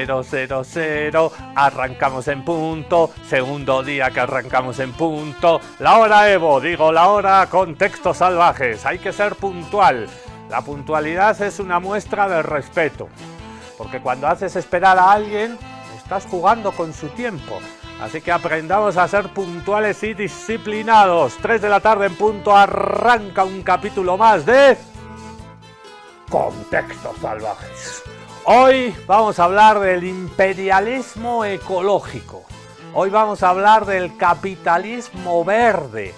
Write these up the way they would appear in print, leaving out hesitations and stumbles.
0000, arrancamos en punto, segundo día que arrancamos en punto, la hora Evo, digo la hora con textos salvajes, hay que ser puntual, la puntualidad es una muestra de respeto, porque cuando haces esperar a alguien, estás jugando con su tiempo, así que aprendamos a ser puntuales y disciplinados. 3 de la tarde en punto, arranca un capítulo más de Contextos Salvajes. Hoy vamos a hablar del imperialismo ecológico. Hoy vamos a hablar del capitalismo verde.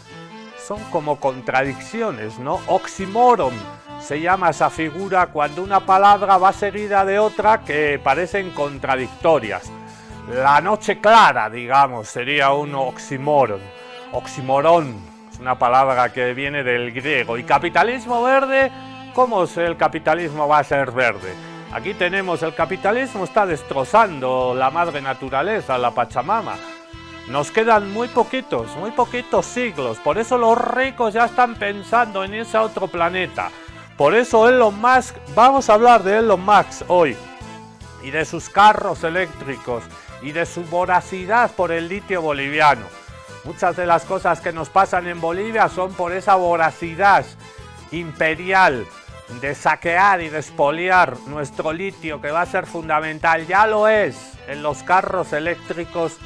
Son como contradicciones, ¿no? Oxímoron se llama esa figura cuando una palabra va seguida de otra que parecen contradictorias. La noche clara, digamos, sería un oxímoron. Oxímoron es una palabra que viene del griego. ¿Y capitalismo verde? ¿Cómo el capitalismo va a ser verde? Aquí tenemos, el capitalismo está destrozando la madre naturaleza, la Pachamama. Nos quedan muy poquitos siglos, por eso los ricos ya están pensando en irse a otro planeta. Por eso Elon Musk, vamos a hablar de Elon Musk hoy, y de sus carros eléctricos, y de su voracidad por el litio boliviano. Muchas de las cosas que nos pasan en Bolivia son por esa voracidad imperial, de saquear y de expoliar nuestro litio, que va a ser fundamental, ya lo es en los carros eléctricos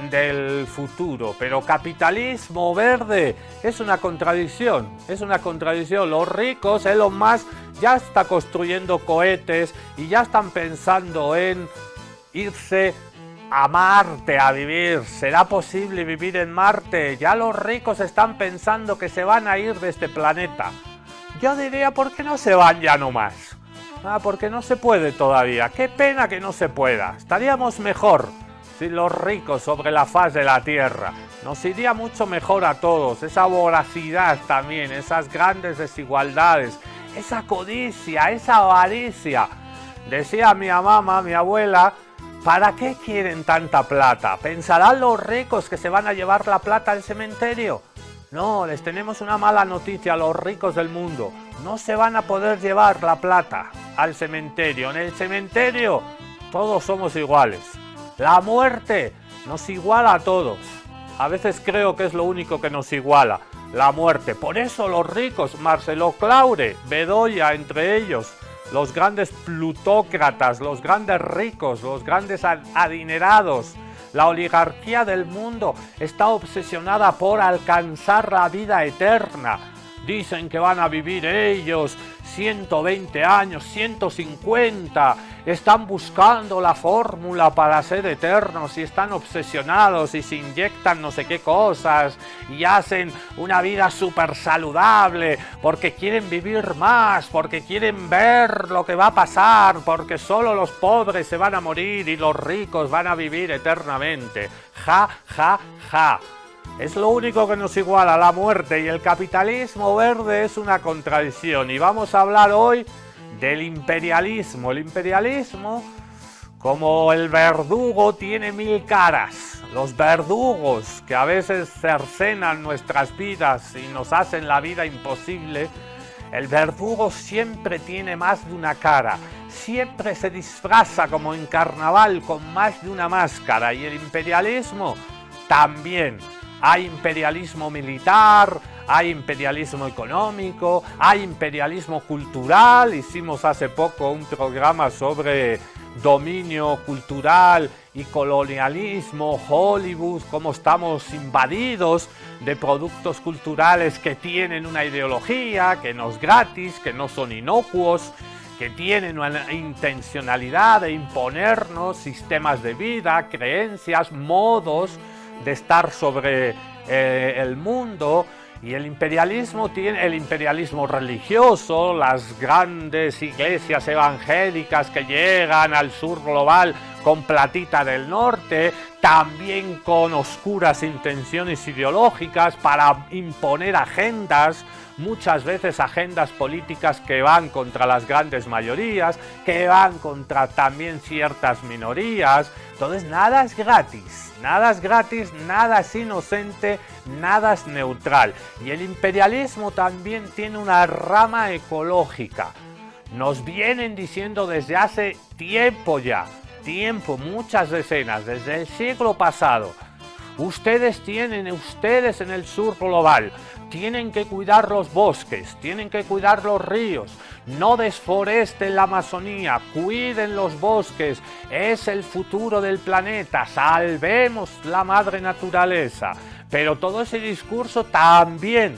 del futuro. Pero capitalismo verde es una contradicción, los ricos, Elon Musk ya está construyendo cohetes y ya están pensando en irse a Marte a vivir. ¿Será posible vivir en Marte? Ya los ricos están pensando que se van a ir de este planeta. Yo diría, ¿por qué no se van ya nomás? Porque no se puede todavía. Qué pena que no se pueda. Estaríamos mejor si los ricos sobre la faz de la Tierra. Nos iría mucho mejor a todos. Esa voracidad también, esas grandes desigualdades, esa codicia, esa avaricia. Decía mi mamá, mi abuela, ¿para qué quieren tanta plata? ¿Pensarán los ricos que se van a llevar la plata al cementerio? No, les tenemos una mala noticia a los ricos del mundo. No se van a poder llevar la plata al cementerio. En el cementerio todos somos iguales. La muerte nos iguala a todos. A veces creo que es lo único que nos iguala, la muerte. Por eso los ricos, Marcelo Claure, Bedoya entre ellos, los grandes plutócratas, los grandes ricos, los grandes adinerados, la oligarquía del mundo está obsesionada por alcanzar la vida eterna. Dicen que van a vivir ellos 120 años, 150. Están buscando la fórmula para ser eternos y están obsesionados y se inyectan no sé qué cosas y hacen una vida súper saludable porque quieren vivir más, porque quieren ver lo que va a pasar, porque solo los pobres se van a morir y los ricos van a vivir eternamente. Ja, ja, ja. Es lo único que nos iguala, la muerte, y el capitalismo verde es una contradicción. Y vamos a hablar hoy del imperialismo. El imperialismo, como el verdugo, tiene 1000 caras. Los verdugos que a veces cercenan nuestras vidas y nos hacen la vida imposible, el verdugo siempre tiene más de una cara. Siempre se disfraza como en carnaval con más de una máscara. Y el imperialismo también. Hay imperialismo militar, hay imperialismo económico, hay imperialismo cultural. Hicimos hace poco un programa sobre dominio cultural y colonialismo, Hollywood, cómo estamos invadidos de productos culturales que tienen una ideología, que no es gratis, que no son inocuos, que tienen una intencionalidad de imponernos sistemas de vida, creencias, modos de estar sobre el mundo. Y el imperialismo tiene el imperialismo religioso, las grandes iglesias evangélicas que llegan al sur global con platita del norte, también con oscuras intenciones ideológicas para imponer agendas, muchas veces agendas políticas que van contra las grandes mayorías, que van contra también ciertas minorías. Entonces nada es gratis, nada es inocente, nada es neutral. Y el imperialismo también tiene una rama ecológica. Nos vienen diciendo desde hace tiempo ya tiempo, muchas decenas, desde el siglo pasado. Ustedes en el sur global, tienen que cuidar los bosques, tienen que cuidar los ríos, no desforesten la Amazonía, cuiden los bosques, es el futuro del planeta, salvemos la madre naturaleza. Pero todo ese discurso también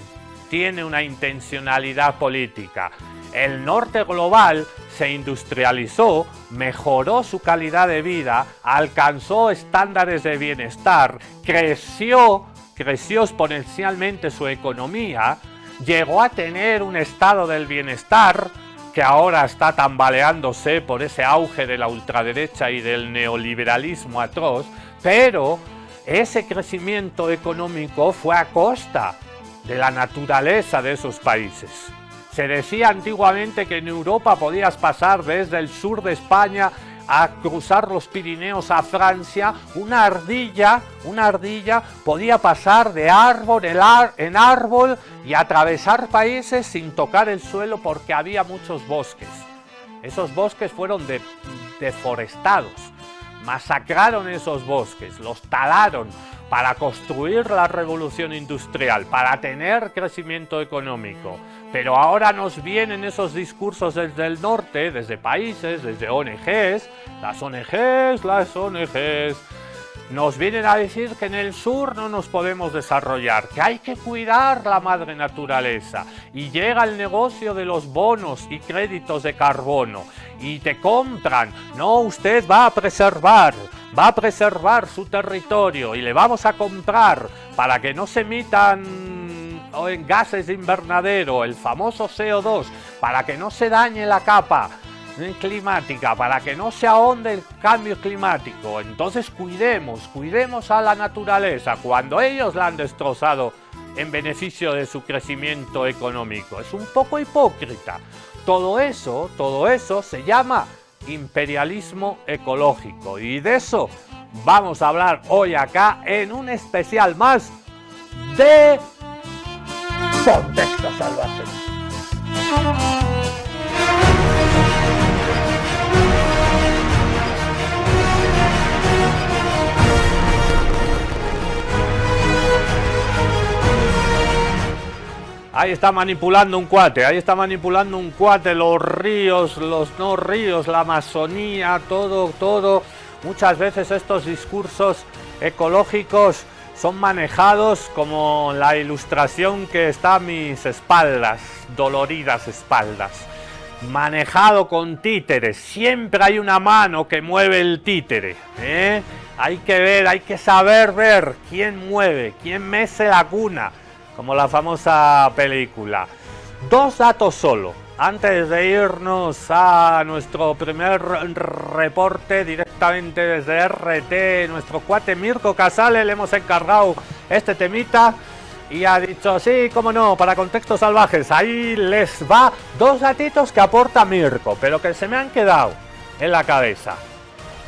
tiene una intencionalidad política. El norte global se industrializó, mejoró su calidad de vida, alcanzó estándares de bienestar, creció exponencialmente su economía, llegó a tener un estado del bienestar que ahora está tambaleándose por ese auge de la ultraderecha y del neoliberalismo atroz, pero ese crecimiento económico fue a costa de la naturaleza de esos países. Se decía antiguamente que en Europa podías pasar desde el sur de España a cruzar los Pirineos a Francia, una ardilla podía pasar de árbol en árbol y atravesar países sin tocar el suelo porque había muchos bosques. Esos bosques fueron deforestados, masacraron esos bosques, los talaron para construir la revolución industrial, para tener crecimiento económico. Pero ahora nos vienen esos discursos desde el norte, desde países, desde ONGs, las ONGs, nos vienen a decir que en el sur no nos podemos desarrollar, que hay que cuidar la madre naturaleza. Y llega el negocio de los bonos y créditos de carbono y te compran, no, usted va a preservar su territorio y le vamos a comprar para que no se emitan en gases de invernadero, el famoso CO2, para que no se dañe la capa climática, para que no se ahonde el cambio climático. Entonces cuidemos a la naturaleza cuando ellos la han destrozado en beneficio de su crecimiento económico. Es un poco hipócrita. Todo eso se llama imperialismo ecológico, y de eso vamos a hablar hoy acá en un especial más de Contexto Salvaje. Ahí está manipulando un cuate, los ríos, los no ríos, la Amazonía, todo. Muchas veces estos discursos ecológicos son manejados como la ilustración que está a mis espaldas, doloridas espaldas. Manejado con títeres, siempre hay una mano que mueve el títere, ¿eh? Hay que ver, hay que saber ver quién mueve, quién mece la cuna, como la famosa película. Dos datos solo, antes de irnos a nuestro primer reporte directamente desde RT. Nuestro cuate Mirko Casale le hemos encargado este temita y ha dicho, sí, cómo no, para Contextos Salvajes. Ahí les va dos datitos que aporta Mirko, pero que se me han quedado en la cabeza.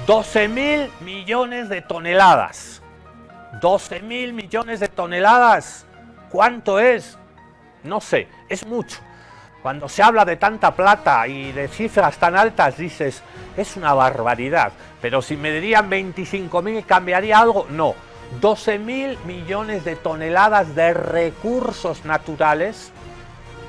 12.000 millones de toneladas. 12.000 millones de toneladas. ¿Cuánto es? No sé, es mucho. Cuando se habla de tanta plata y de cifras tan altas dices, es una barbaridad. Pero si me dirían 25.000, ¿cambiaría algo? No. 12.000 millones de toneladas de recursos naturales,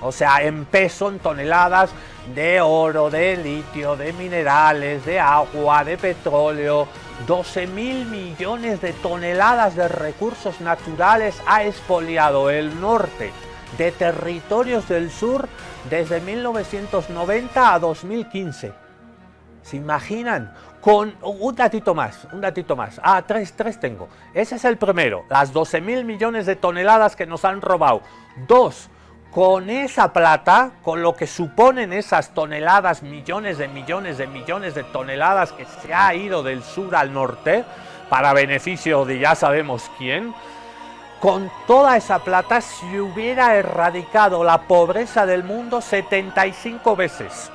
o sea, en peso, en toneladas de oro, de litio, de minerales, de agua, de petróleo. 12.000 millones de toneladas de recursos naturales ha expoliado el norte de territorios del sur desde 1990 a 2015. ¿Se imaginan? Con un datito más. Tres tengo. Ese es el primero, las 12.000 millones de toneladas que nos han robado. Dos, con esa plata, con lo que suponen esas toneladas, millones de toneladas que se ha ido del sur al norte, para beneficio de ya sabemos quién, con toda esa plata se hubiera erradicado la pobreza del mundo 75 veces.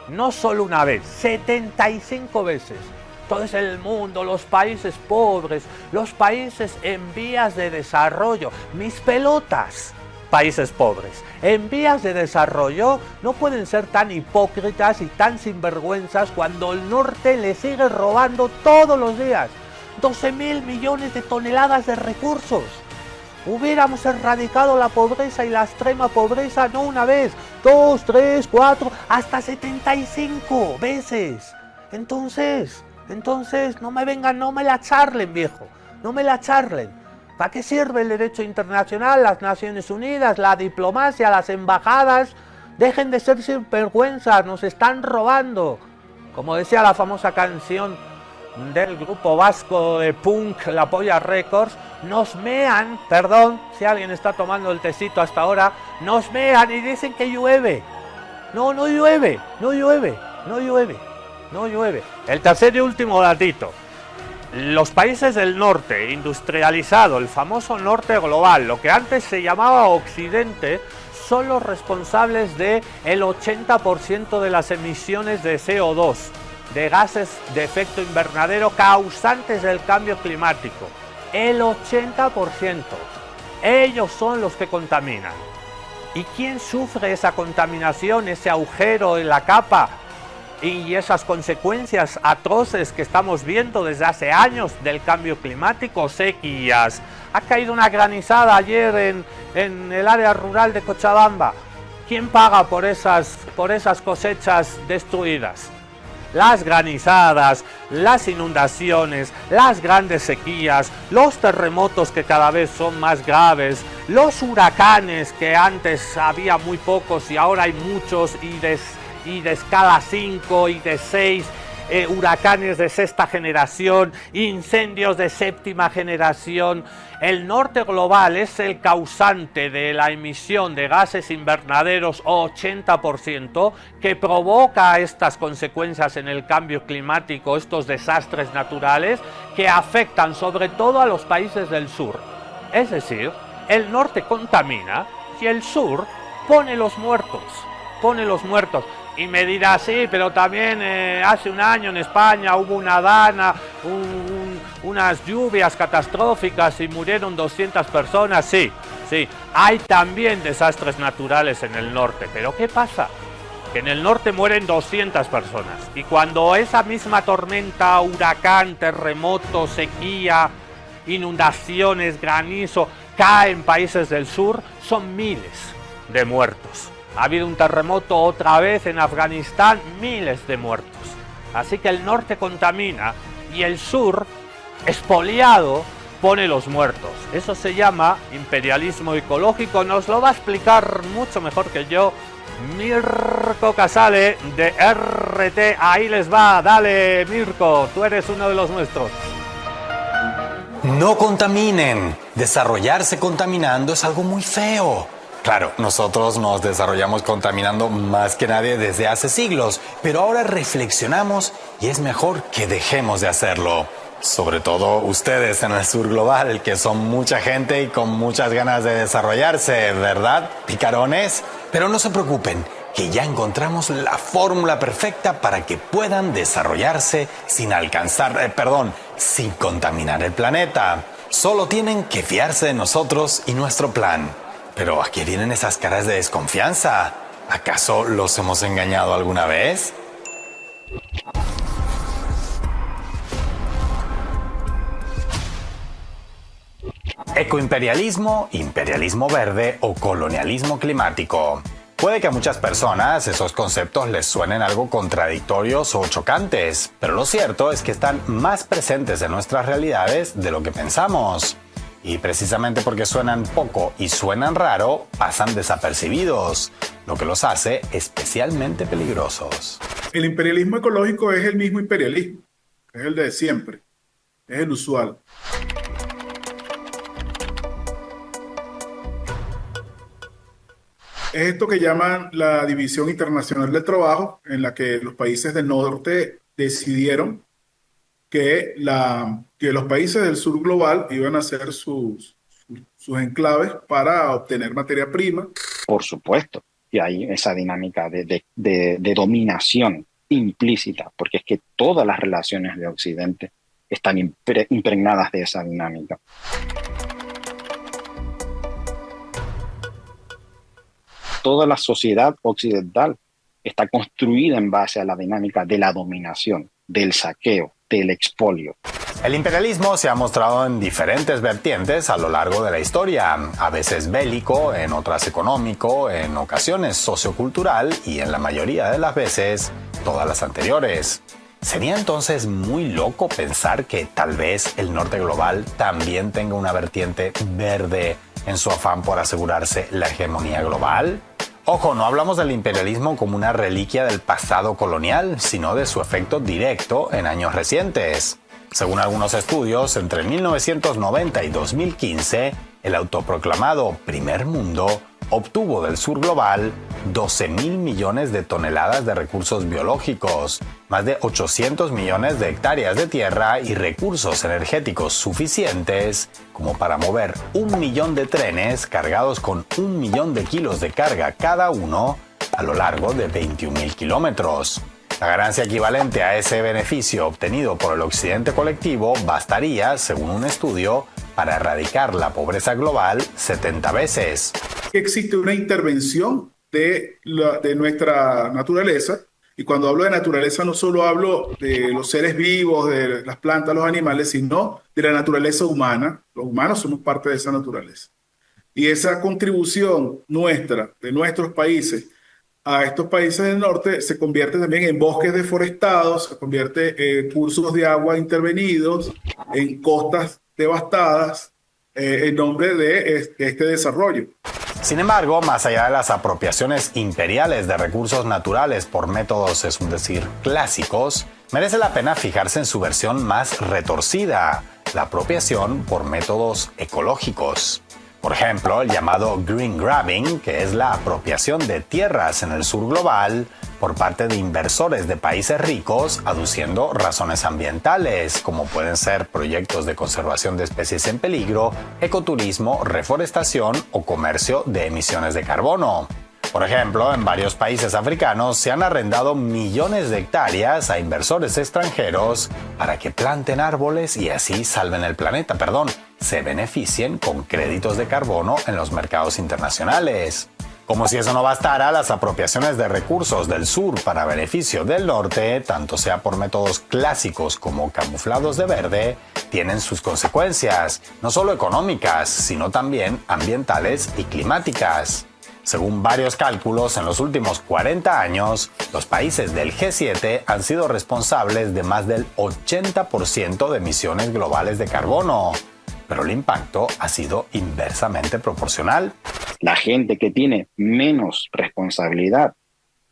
No solo una vez, 75 veces. Entonces el mundo, los países pobres, los países en vías de desarrollo, mis pelotas. países pobres. En vías de desarrollo no pueden ser tan hipócritas y tan sinvergüenzas cuando el norte le sigue robando todos los días 12.000 millones de toneladas de recursos. Hubiéramos erradicado la pobreza y la extrema pobreza no una vez, 2, 3, 4, hasta 75 veces. Entonces, no me vengan, no me la charlen, viejo, no me la charlen. ¿Para qué sirve el derecho internacional, las Naciones Unidas, la diplomacia, las embajadas? Dejen de ser sinvergüenzas, nos están robando. Como decía la famosa canción del grupo vasco de punk La Polla Records, nos mean, perdón si alguien está tomando el tecito hasta ahora, nos mean y dicen que llueve. No llueve. El tercer y último datito. Los países del norte, industrializado, el famoso norte global, lo que antes se llamaba Occidente, son los responsables del 80% de las emisiones de CO2, de gases de efecto invernadero causantes del cambio climático. El 80%. Ellos son los que contaminan. ¿Y quién sufre esa contaminación, ese agujero en la capa y esas consecuencias atroces que estamos viendo desde hace años del cambio climático? Sequías. Ha caído una granizada ayer en el área rural de Cochabamba. ¿Quién paga por esas cosechas destruidas? Las granizadas, las inundaciones, las grandes sequías, los terremotos que cada vez son más graves, los huracanes que antes había muy pocos y ahora hay muchos y de escala 5 y de 6, huracanes de sexta generación, incendios de séptima generación. El norte global es el causante de la emisión de gases invernaderos 80% que provoca estas consecuencias en el cambio climático, estos desastres naturales que afectan sobre todo a los países del sur. Es decir, el norte contamina y el sur pone los muertos. Y me dirá, sí, pero también hace un año en España hubo una dana, unas lluvias catastróficas y murieron 200 personas. Sí, hay también desastres naturales en el norte. Pero ¿qué pasa? Que en el norte mueren 200 personas. Y cuando esa misma tormenta, huracán, terremoto, sequía, inundaciones, granizo, cae en países del sur, son miles de muertos. Ha habido un terremoto otra vez en Afganistán, miles de muertos. Así que el norte contamina y el sur, expoliado, pone los muertos. Eso se llama imperialismo ecológico. Nos lo va a explicar mucho mejor que yo Mirko Casale de RT. Ahí les va, dale Mirko, tú eres uno de los nuestros. No contaminen. Desarrollarse contaminando es algo muy feo. Claro, nosotros nos desarrollamos contaminando más que nadie desde hace siglos, pero ahora reflexionamos y es mejor que dejemos de hacerlo. Sobre todo ustedes en el sur global, que son mucha gente y con muchas ganas de desarrollarse, ¿verdad, picarones? Pero no se preocupen, que ya encontramos la fórmula perfecta para que puedan desarrollarse sin sin contaminar el planeta. Solo tienen que fiarse de nosotros y nuestro plan. Pero ¿a qué vienen esas caras de desconfianza? ¿Acaso los hemos engañado alguna vez? Ecoimperialismo, imperialismo verde o colonialismo climático. Puede que a muchas personas esos conceptos les suenen algo contradictorios o chocantes, pero lo cierto es que están más presentes en nuestras realidades de lo que pensamos. Y precisamente porque suenan poco y suenan raro, pasan desapercibidos, lo que los hace especialmente peligrosos. El imperialismo ecológico es el mismo imperialismo, es el de siempre, es el usual. Es esto que llaman la División Internacional del Trabajo, en la que los países del norte decidieron que los países del sur global iban a hacer sus enclaves para obtener materia prima. Por supuesto, y hay esa dinámica de dominación implícita, porque es que todas las relaciones de Occidente están impregnadas de esa dinámica. toda la sociedad occidental está construida en base a la dinámica de la dominación, del saqueo, del expolio. El imperialismo se ha mostrado en diferentes vertientes a lo largo de la historia, a veces bélico, en otras económico, en ocasiones sociocultural y en la mayoría de las veces todas las anteriores. ¿Sería entonces muy loco pensar que tal vez el norte global también tenga una vertiente verde en su afán por asegurarse la hegemonía global? Ojo, no hablamos del imperialismo como una reliquia del pasado colonial, sino de su efecto directo en años recientes. Según algunos estudios, entre 1990 y 2015, el autoproclamado Primer Mundo obtuvo del sur global 12.000 millones de toneladas de recursos biológicos, más de 800 millones de hectáreas de tierra y recursos energéticos suficientes como para mover 1 millón de trenes cargados con 1 millón de kilos de carga cada uno a lo largo de 21.000 kilómetros. La ganancia equivalente a ese beneficio obtenido por el occidente colectivo bastaría, según un estudio, para erradicar la pobreza global 70 veces. Existe una intervención de nuestra naturaleza, y cuando hablo de naturaleza no solo hablo de los seres vivos, de las plantas, los animales, sino de la naturaleza humana. Los humanos somos parte de esa naturaleza. Y esa contribución nuestra, de nuestros países, a estos países del norte se convierte también en bosques deforestados, se convierte en cursos de agua intervenidos, en costas devastadas, en nombre de este desarrollo. Sin embargo, más allá de las apropiaciones imperiales de recursos naturales por métodos, es decir, clásicos, merece la pena fijarse en su versión más retorcida, la apropiación por métodos ecológicos. Por ejemplo, el llamado green grabbing, que es la apropiación de tierras en el sur global por parte de inversores de países ricos, aduciendo razones ambientales, como pueden ser proyectos de conservación de especies en peligro, ecoturismo, reforestación o comercio de emisiones de carbono. Por ejemplo, en varios países africanos se han arrendado millones de hectáreas a inversores extranjeros para que planten árboles y así salven el planeta, se beneficien con créditos de carbono en los mercados internacionales. Como si eso no bastara, las apropiaciones de recursos del sur para beneficio del norte, tanto sea por métodos clásicos como camuflados de verde, tienen sus consecuencias, no solo económicas, sino también ambientales y climáticas. Según varios cálculos, en los últimos 40 años, los países del G7 han sido responsables de más del 80% de emisiones globales de carbono, pero el impacto ha sido inversamente proporcional. La gente que tiene menos responsabilidad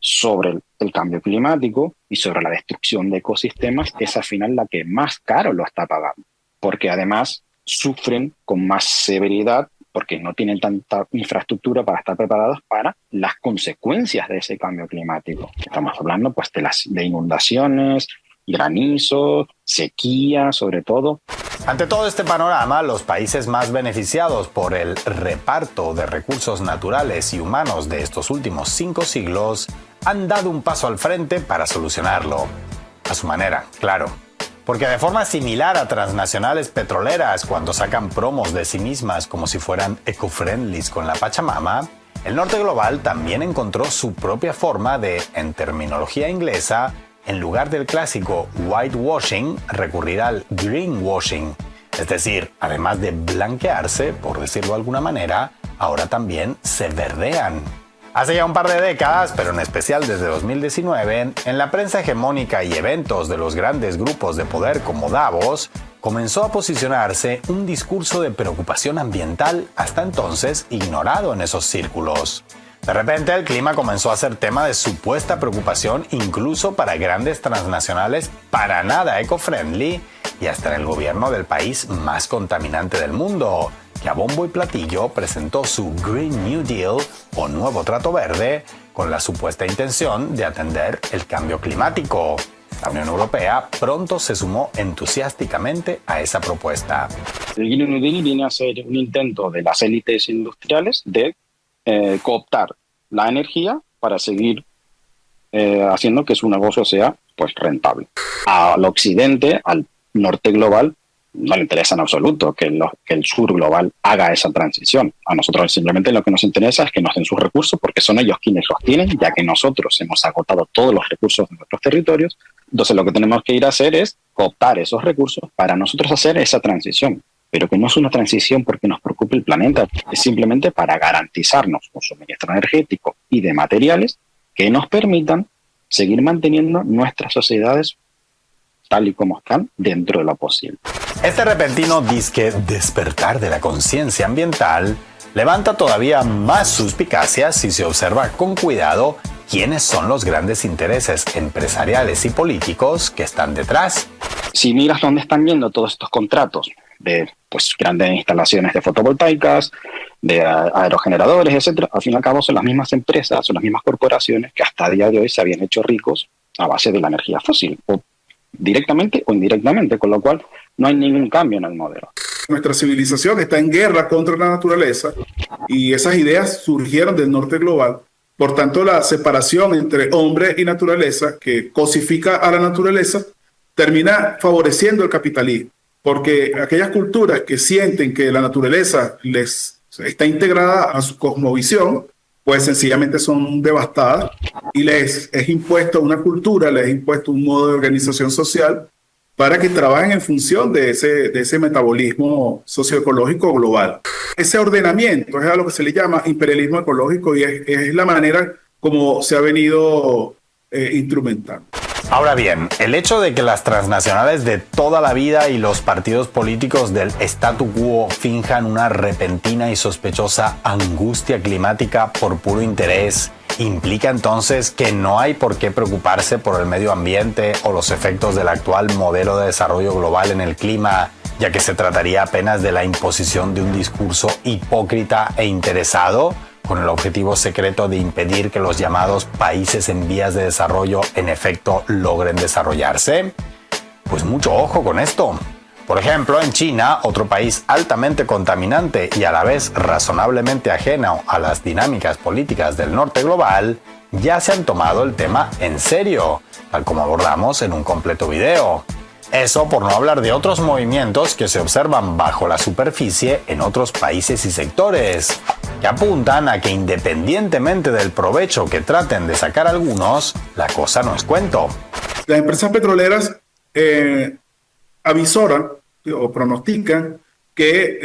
sobre el cambio climático y sobre la destrucción de ecosistemas es al final la que más caro lo está pagando, porque además sufren con más severidad porque no tienen tanta infraestructura para estar preparados para las consecuencias de ese cambio climático. Estamos hablando pues de inundaciones, granizo, sequía, sobre todo. Ante todo este panorama, los países más beneficiados por el reparto de recursos naturales y humanos de estos últimos 5 siglos han dado un paso al frente para solucionarlo. A su manera, claro. Porque de forma similar a transnacionales petroleras cuando sacan promos de sí mismas como si fueran eco-friendlies con la Pachamama, el norte global también encontró su propia forma de, en terminología inglesa, en lugar del clásico whitewashing, recurrir al greenwashing. Es decir, además de blanquearse, por decirlo de alguna manera, ahora también se verdean. Hace ya un par de décadas, pero en especial desde 2019, en la prensa hegemónica y eventos de los grandes grupos de poder como Davos, comenzó a posicionarse un discurso de preocupación ambiental hasta entonces ignorado en esos círculos. De repente el clima comenzó a ser tema de supuesta preocupación incluso para grandes transnacionales para nada eco-friendly y hasta en el gobierno del país más contaminante del mundo, que a bombo y platillo presentó su Green New Deal o Nuevo Trato Verde con la supuesta intención de atender el cambio climático. La Unión Europea pronto se sumó entusiásticamente a esa propuesta. El Green New Deal viene a ser un intento de las élites industriales de cooptar la energía para seguir haciendo que su negocio sea pues rentable. Al occidente, al norte global, no le interesa en absoluto que el sur global haga esa transición. A nosotros simplemente lo que nos interesa es que nos den sus recursos, porque son ellos quienes los tienen, ya que nosotros hemos agotado todos los recursos de nuestros territorios. Entonces lo que tenemos que ir a hacer es cooptar esos recursos para nosotros hacer esa transición. Pero que no es una transición porque nos preocupe el planeta, es simplemente para garantizarnos un suministro energético y de materiales que nos permitan seguir manteniendo nuestras sociedades tal y como están dentro de lo posible. Este repentino disque despertar de la conciencia ambiental levanta todavía más suspicacias si se observa con cuidado quiénes son los grandes intereses empresariales y políticos que están detrás. Si miras dónde están yendo todos estos contratos de grandes instalaciones de fotovoltaicas, de aerogeneradores, etcétera, al fin y al cabo son las mismas empresas, son las mismas corporaciones que hasta el día de hoy se habían hecho ricos a base de la energía fósil, o directamente o indirectamente, con lo cual no hay ningún cambio en el modelo. Nuestra civilización está en guerra contra la naturaleza y esas ideas surgieron del norte global. Por tanto, la separación entre hombre y naturaleza, que cosifica a la naturaleza, termina favoreciendo el capitalismo, porque aquellas culturas que sienten que la naturaleza les está integrada a su cosmovisión, pues sencillamente son devastadas y les es impuesto una cultura, les es impuesto un modo de organización social para que trabajen en función de ese metabolismo socioecológico global. Ese ordenamiento es a lo que se le llama imperialismo ecológico y es la manera como se ha venido instrumentando. Ahora bien, el hecho de que las transnacionales de toda la vida y los partidos políticos del statu quo finjan una repentina y sospechosa angustia climática por puro interés, ¿implica entonces que no hay por qué preocuparse por el medio ambiente o los efectos del actual modelo de desarrollo global en el clima, ya que se trataría apenas de la imposición de un discurso hipócrita e interesado, con el objetivo secreto de impedir que los llamados países en vías de desarrollo en efecto logren desarrollarse? Pues mucho ojo con esto. Por ejemplo, en China, otro país altamente contaminante y a la vez razonablemente ajeno a las dinámicas políticas del norte global, ya se han tomado el tema en serio, tal como abordamos en un completo video. Eso por no hablar de otros movimientos que se observan bajo la superficie en otros países y sectores, que apuntan a que independientemente del provecho que traten de sacar algunos, la cosa no es cuento. Las empresas petroleras avisoran o pronostican que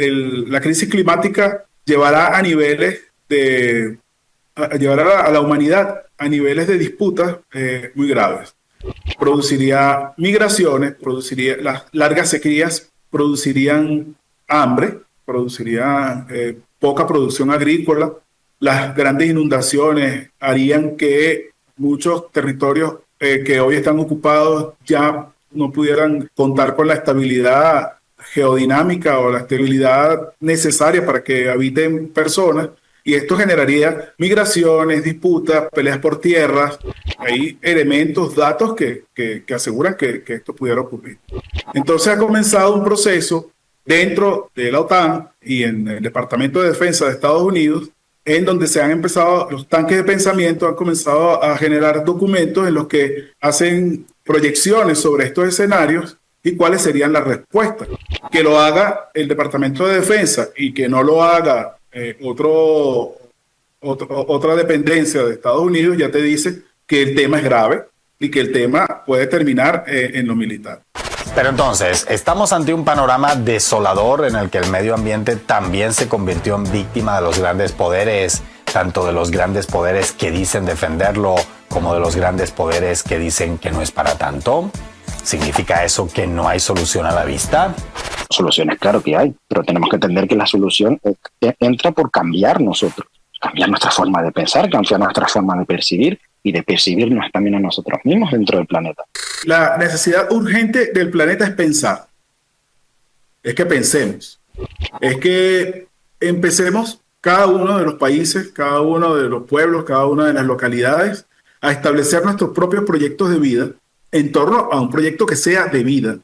la crisis climática llevará llevará a la humanidad a niveles de disputas muy graves. Produciría migraciones, las largas sequías producirían hambre, producirían poca producción agrícola, las grandes inundaciones harían que muchos territorios que hoy están ocupados ya no pudieran contar con la estabilidad geodinámica o la estabilidad necesaria para que habiten personas. Y esto generaría migraciones, disputas, peleas por tierras. Hay elementos, datos que aseguran que esto pudiera ocurrir. Entonces ha comenzado un proceso dentro de la OTAN y en el Departamento de Defensa de Estados Unidos, en donde se han empezado, los tanques de pensamiento han comenzado a generar documentos en los que hacen proyecciones sobre estos escenarios y cuáles serían las respuestas. Que lo haga el Departamento de Defensa y que no lo haga otra dependencia de Estados Unidos ya te dice que el tema es grave y que el tema puede terminar en lo militar. Pero entonces, ¿estamos ante un panorama desolador en el que el medio ambiente también se convirtió en víctima de los grandes poderes, tanto de los grandes poderes que dicen defenderlo como de los grandes poderes que dicen que no es para tanto? ¿Significa eso que no hay solución a la vista? Soluciones, claro que hay, pero tenemos que entender que la solución entra por cambiar nosotros, cambiar nuestra forma de pensar, cambiar nuestra forma de percibir y de percibirnos también a nosotros mismos dentro del planeta. La necesidad urgente del planeta es pensar, es que pensemos, es que empecemos cada uno de los países, cada uno de los pueblos, cada una de las localidades a establecer nuestros propios proyectos de vida en torno a un proyecto que sea de vida,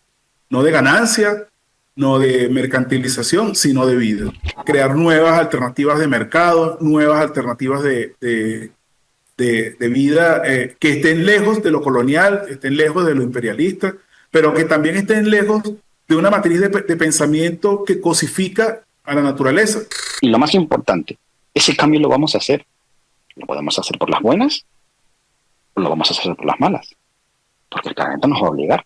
no de ganancia, no de mercantilización, sino de vida. Crear nuevas alternativas de mercado, nuevas alternativas de vida que estén lejos de lo colonial, estén lejos de lo imperialista, pero que también estén lejos de una matriz de pensamiento que cosifica a la naturaleza. Y lo más importante, ese cambio lo vamos a hacer. Lo podemos hacer por las buenas o lo vamos a hacer por las malas. Porque el calentamiento nos va a obligar.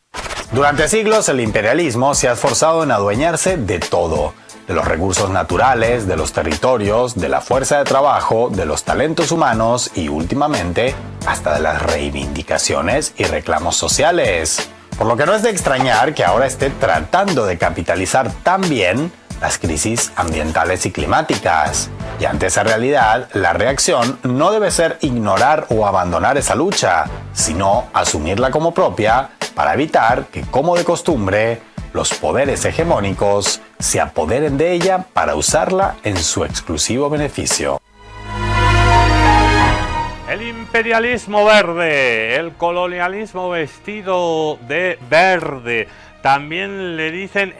Durante siglos el imperialismo se ha esforzado en adueñarse de todo. De los recursos naturales, de los territorios, de la fuerza de trabajo, de los talentos humanos y últimamente hasta de las reivindicaciones y reclamos sociales. Por lo que no es de extrañar que ahora esté tratando de capitalizar también las crisis ambientales y climáticas. Y ante esa realidad, la reacción no debe ser ignorar o abandonar esa lucha, sino asumirla como propia para evitar que, como de costumbre, los poderes hegemónicos se apoderen de ella para usarla en su exclusivo beneficio. El imperialismo verde, el colonialismo vestido de verde. También le dicen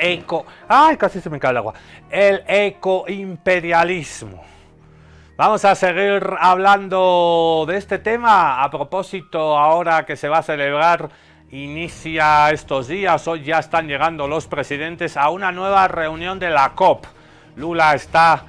¡ay, casi se me cae el agua! El ecoimperialismo. Vamos a seguir hablando de este tema. A propósito, ahora que se va a celebrar, inicia estos días, hoy ya están llegando los presidentes a una nueva reunión de la COP. Lula está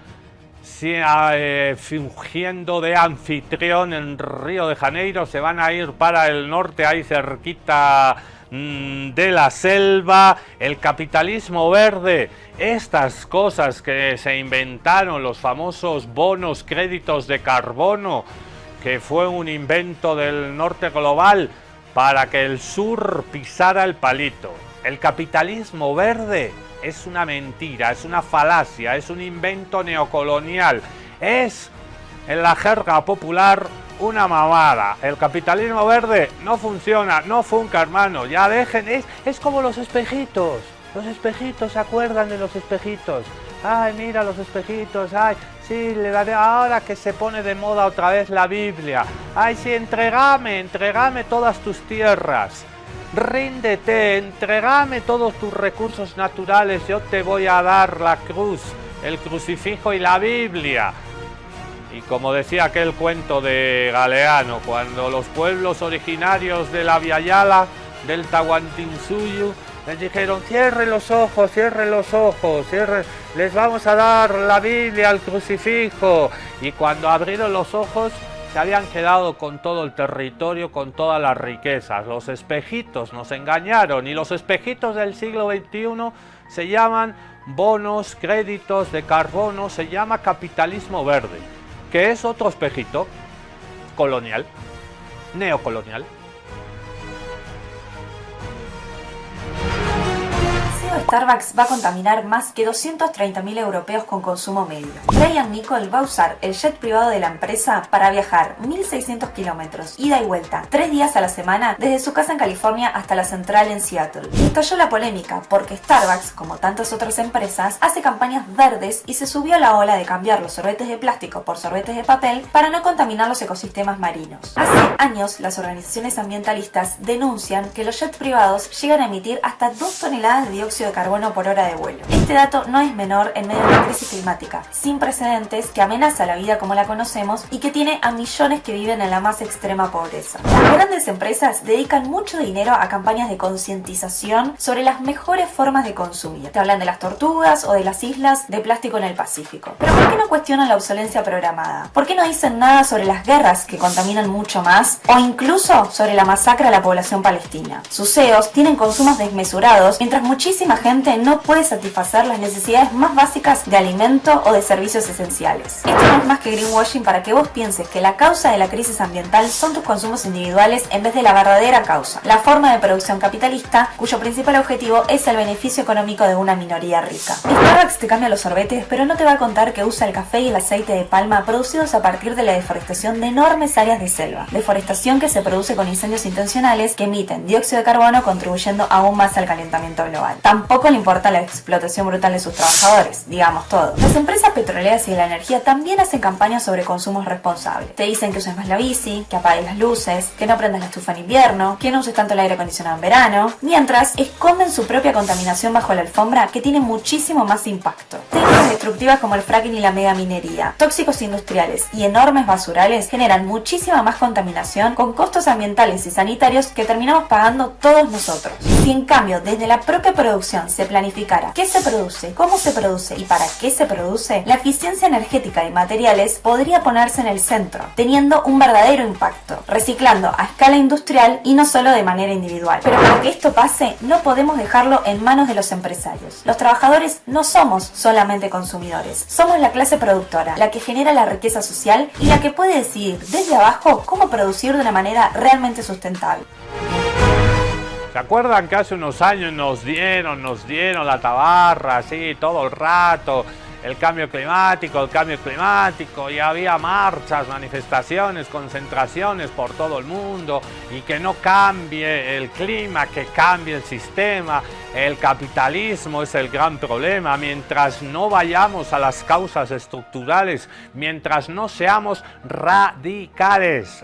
fingiendo de anfitrión en Río de Janeiro. Se van a ir para el norte, ahí cerquita de la selva. El capitalismo verde, estas cosas que se inventaron, los famosos bonos, créditos de carbono, que fue un invento del norte global para que el sur pisara el palito. El capitalismo verde es una mentira, es una falacia, es un invento neocolonial, es, en la jerga popular, una mamada. El capitalismo verde no funciona, no funca, hermano, ya dejen, es como los espejitos, ¿se acuerdan de los espejitos? Ay, mira los espejitos, ay, sí, le daré ahora que se pone de moda otra vez la Biblia. Ay, sí, entrégame todas tus tierras. Ríndete, entrégame todos tus recursos naturales, yo te voy a dar la cruz, el crucifijo y la Biblia. Y como decía aquel cuento de Galeano, cuando los pueblos originarios de la Viayala, del Tahuantinsuyo, les dijeron: cierre los ojos, les vamos a dar la Biblia, el crucifijo. Y cuando abrieron los ojos, se habían quedado con todo el territorio, con todas las riquezas. Los espejitos nos engañaron, y los espejitos del siglo XXI se llaman bonos, créditos de carbono, se llama capitalismo verde, que es otro espejito colonial, neocolonial. Starbucks va a contaminar más que 230.000 europeos con consumo medio. Brian Niccol va a usar el jet privado de la empresa para viajar 1.600 kilómetros, ida y vuelta, 3 días a la semana, desde su casa en California hasta la central en Seattle. Y estalló la polémica porque Starbucks, como tantas otras empresas, hace campañas verdes y se subió a la ola de cambiar los sorbetes de plástico por sorbetes de papel para no contaminar los ecosistemas marinos. Hace años, las organizaciones ambientalistas denuncian que los jets privados llegan a emitir hasta 2 toneladas de dióxido de carbono por hora de vuelo. Este dato no es menor en medio de una crisis climática sin precedentes que amenaza la vida como la conocemos y que tiene a millones que viven en la más extrema pobreza. Las grandes empresas dedican mucho dinero a campañas de concientización sobre las mejores formas de consumir. Te hablan de las tortugas o de las islas de plástico en el Pacífico. Pero ¿por qué no cuestionan la obsolencia programada? ¿Por qué no dicen nada sobre las guerras que contaminan mucho más o incluso sobre la masacre a la población palestina? Sus CEOs tienen consumos desmesurados mientras muchísima gente no puede satisfacer las necesidades más básicas de alimento o de servicios esenciales. Esto no es más que greenwashing para que vos pienses que la causa de la crisis ambiental son tus consumos individuales en vez de la verdadera causa, la forma de producción capitalista cuyo principal objetivo es el beneficio económico de una minoría rica. Starbucks te cambia los sorbetes, pero no te va a contar que usa el café y el aceite de palma producidos a partir de la deforestación de enormes áreas de selva, deforestación que se produce con incendios intencionales que emiten dióxido de carbono, contribuyendo aún más al calentamiento global. Tampoco le importa la explotación brutal de sus trabajadores, digamos todo. Las empresas petroleras y de la energía también hacen campañas sobre consumos responsables. Te dicen que uses más la bici, que apagues las luces, que no prendas la estufa en invierno, que no uses tanto el aire acondicionado en verano, mientras esconden su propia contaminación bajo la alfombra que tiene muchísimo más impacto. Te dicen prácticas destructivas como el fracking y la megaminería, tóxicos industriales y enormes basurales generan muchísima más contaminación con costos ambientales y sanitarios que terminamos pagando todos nosotros. Si en cambio desde la propia producción se planificara qué se produce, cómo se produce y para qué se produce, la eficiencia energética y materiales podría ponerse en el centro, teniendo un verdadero impacto, reciclando a escala industrial y no solo de manera individual. Pero para que esto pase, no podemos dejarlo en manos de los empresarios. Los trabajadores no somos solamente consumidores, somos la clase productora, la que genera la riqueza social y la que puede decidir desde abajo cómo producir de una manera realmente sustentable. ¿Se acuerdan que hace unos años nos dieron la tabarra así todo el rato? El cambio climático, y había marchas, manifestaciones, concentraciones por todo el mundo, y que no cambie el clima, que cambie el sistema. El capitalismo es el gran problema. Mientras no vayamos a las causas estructurales, mientras no seamos radicales,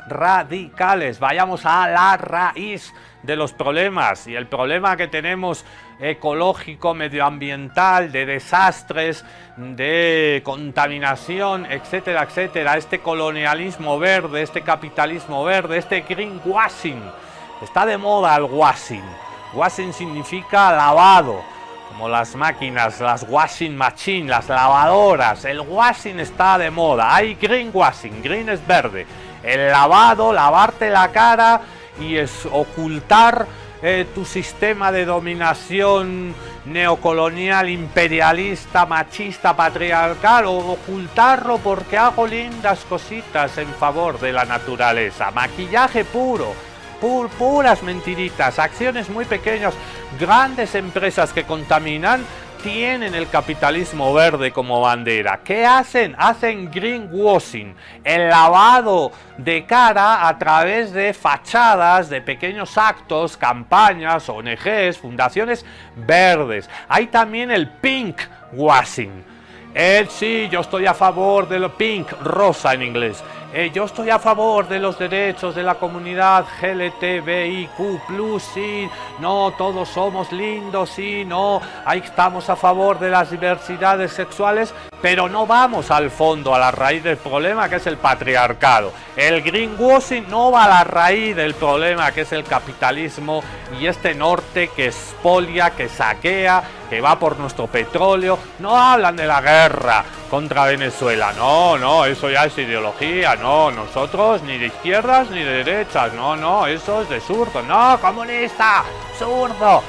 vayamos a la raíz de los problemas, y el problema que tenemos ecológico, medioambiental, de desastres, de contaminación, etcétera, etcétera, este colonialismo verde, este capitalismo verde, este greenwashing. Está de moda el washing. Washing significa lavado, como las máquinas, las washing machine, las lavadoras. El washing está de moda. Hay greenwashing, green es verde. El lavado, lavarte la cara y es ocultar tu sistema de dominación neocolonial, imperialista, machista, patriarcal, o ocultarlo porque hago lindas cositas en favor de la naturaleza. Maquillaje puro, puras mentiritas, acciones muy pequeñas. Grandes empresas que contaminan tienen el capitalismo verde como bandera. ¿Qué hacen? Hacen greenwashing, el lavado de cara a través de fachadas, de pequeños actos, campañas, ONGs, fundaciones verdes. Hay también el pink washing. Sí, yo estoy a favor de lo pink, rosa en inglés. Yo estoy a favor de los derechos de la comunidad LGTBIQ+, sí, no, todos somos lindos, sí, no, ahí estamos a favor de las diversidades sexuales, pero no vamos al fondo, a la raíz del problema, que es el patriarcado. El greenwashing no va a la raíz del problema, que es el capitalismo y este norte que expolia, que saquea, que va por nuestro petróleo. No hablan de la guerra contra Venezuela, no, eso ya es ideología, no, nosotros ni de izquierdas ni de derechas, no, eso es de zurdo, no, comunista, zurdo,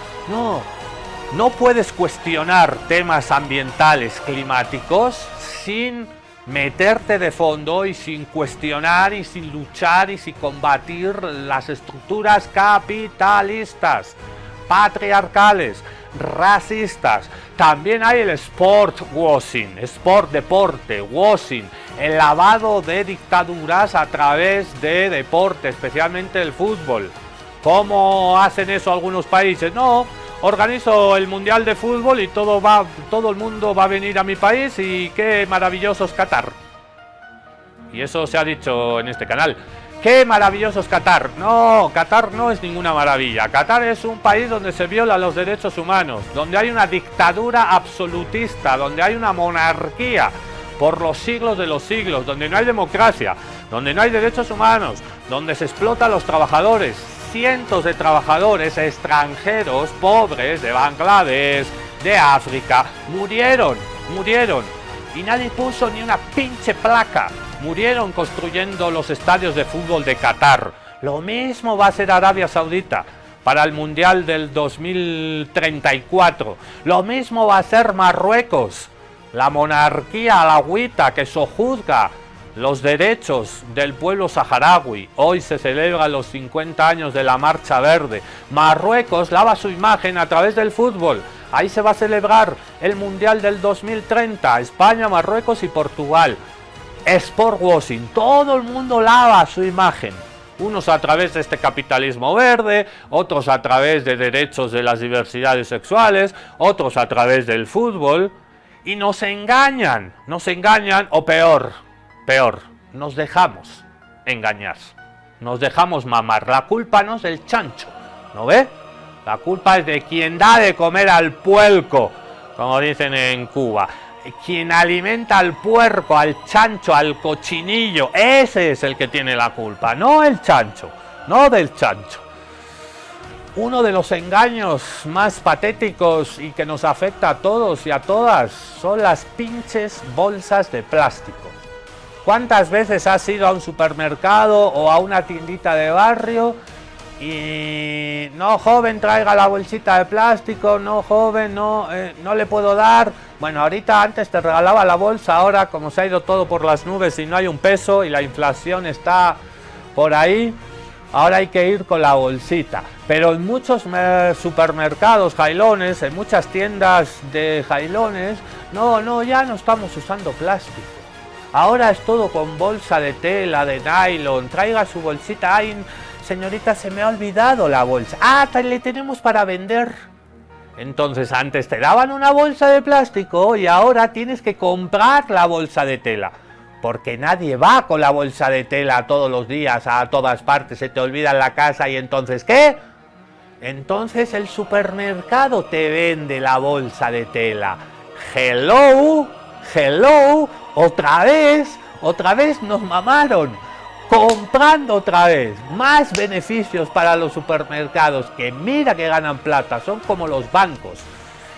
no puedes cuestionar temas ambientales, climáticos, sin meterte de fondo y sin cuestionar y sin luchar y sin combatir las estructuras capitalistas, patriarcales, racistas. También hay el sport washing, sport deporte, washing, el lavado de dictaduras a través de deporte, especialmente el fútbol. ¿Cómo hacen eso algunos países? No, organizo el mundial de fútbol y todo el mundo va a venir a mi país y qué maravilloso es Qatar. Y eso se ha dicho en este canal. ¡Qué maravilloso es Qatar! No, Qatar no es ninguna maravilla. Qatar es un país donde se violan los derechos humanos, donde hay una dictadura absolutista, donde hay una monarquía por los siglos de los siglos, donde no hay democracia, donde no hay derechos humanos, donde se explota a los trabajadores. Cientos de trabajadores extranjeros, pobres, de Bangladesh, de África, murieron. Y nadie puso ni una pinche placa. Murieron construyendo los estadios de fútbol de Qatar. Lo mismo va a ser Arabia Saudita para el Mundial del 2034. Lo mismo va a ser Marruecos. La monarquía alauita que sojuzga los derechos del pueblo saharaui. Hoy se celebran los 50 años de la Marcha Verde. Marruecos lava su imagen a través del fútbol. Ahí se va a celebrar el Mundial del 2030. España, Marruecos y Portugal. Sport washing. Todo el mundo lava su imagen. Unos a través de este capitalismo verde, otros a través de derechos de las diversidades sexuales, otros a través del fútbol. Y nos engañan, o peor, nos dejamos engañar, nos dejamos mamar. La culpa no es del chancho, ¿no ve? La culpa es de quien da de comer al puerco, como dicen en Cuba. quien alimenta al puerco, al chancho, al cochinillo, ese es el que tiene la culpa, no el chancho, no del chancho. Uno de los engaños más patéticos y que nos afecta a todos y a todas son las pinches bolsas de plástico. ¿Cuántas veces has ido a un supermercado o a una tiendita de barrio y no, joven, traiga la bolsita de plástico, no, joven, no le puedo dar? Bueno, ahorita antes te regalaba la bolsa, ahora como se ha ido todo por las nubes y no hay un peso y la inflación está por ahí, ahora hay que ir con la bolsita. Pero en muchos supermercados jailones, en muchas tiendas de jailones, no, ya no estamos usando plástico. Ahora es todo con bolsa de tela, de nylon. Traiga su bolsita. Ay, señorita, se me ha olvidado la bolsa. Ah, le tenemos para vender. Entonces antes te daban una bolsa de plástico y ahora tienes que comprar la bolsa de tela. Porque nadie va con la bolsa de tela todos los días a todas partes. Se te olvida en la casa y entonces ¿qué? Entonces el supermercado te vende la bolsa de tela. Hello, otra vez nos mamaron. Comprando otra vez, más beneficios para los supermercados, que mira que ganan plata, son como los bancos.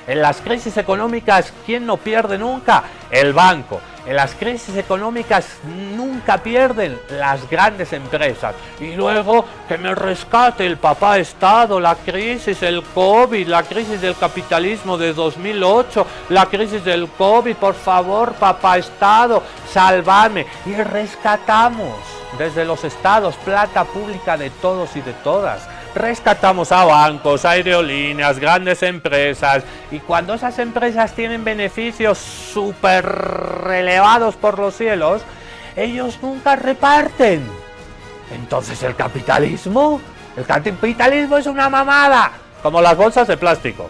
En las crisis económicas, ¿quién no pierde nunca? El banco. En las crisis económicas nunca pierden las grandes empresas. Y luego que me rescate el papá Estado, la crisis, el COVID, la crisis del capitalismo de 2008, la crisis del COVID, por favor, papá Estado, sálvame. Y rescatamos desde los estados plata pública de todos y de todas. Rescatamos a bancos, aerolíneas, grandes empresas, y cuando esas empresas tienen beneficios súper elevados por los cielos, ellos nunca reparten. Entonces el capitalismo es una mamada, como las bolsas de plástico.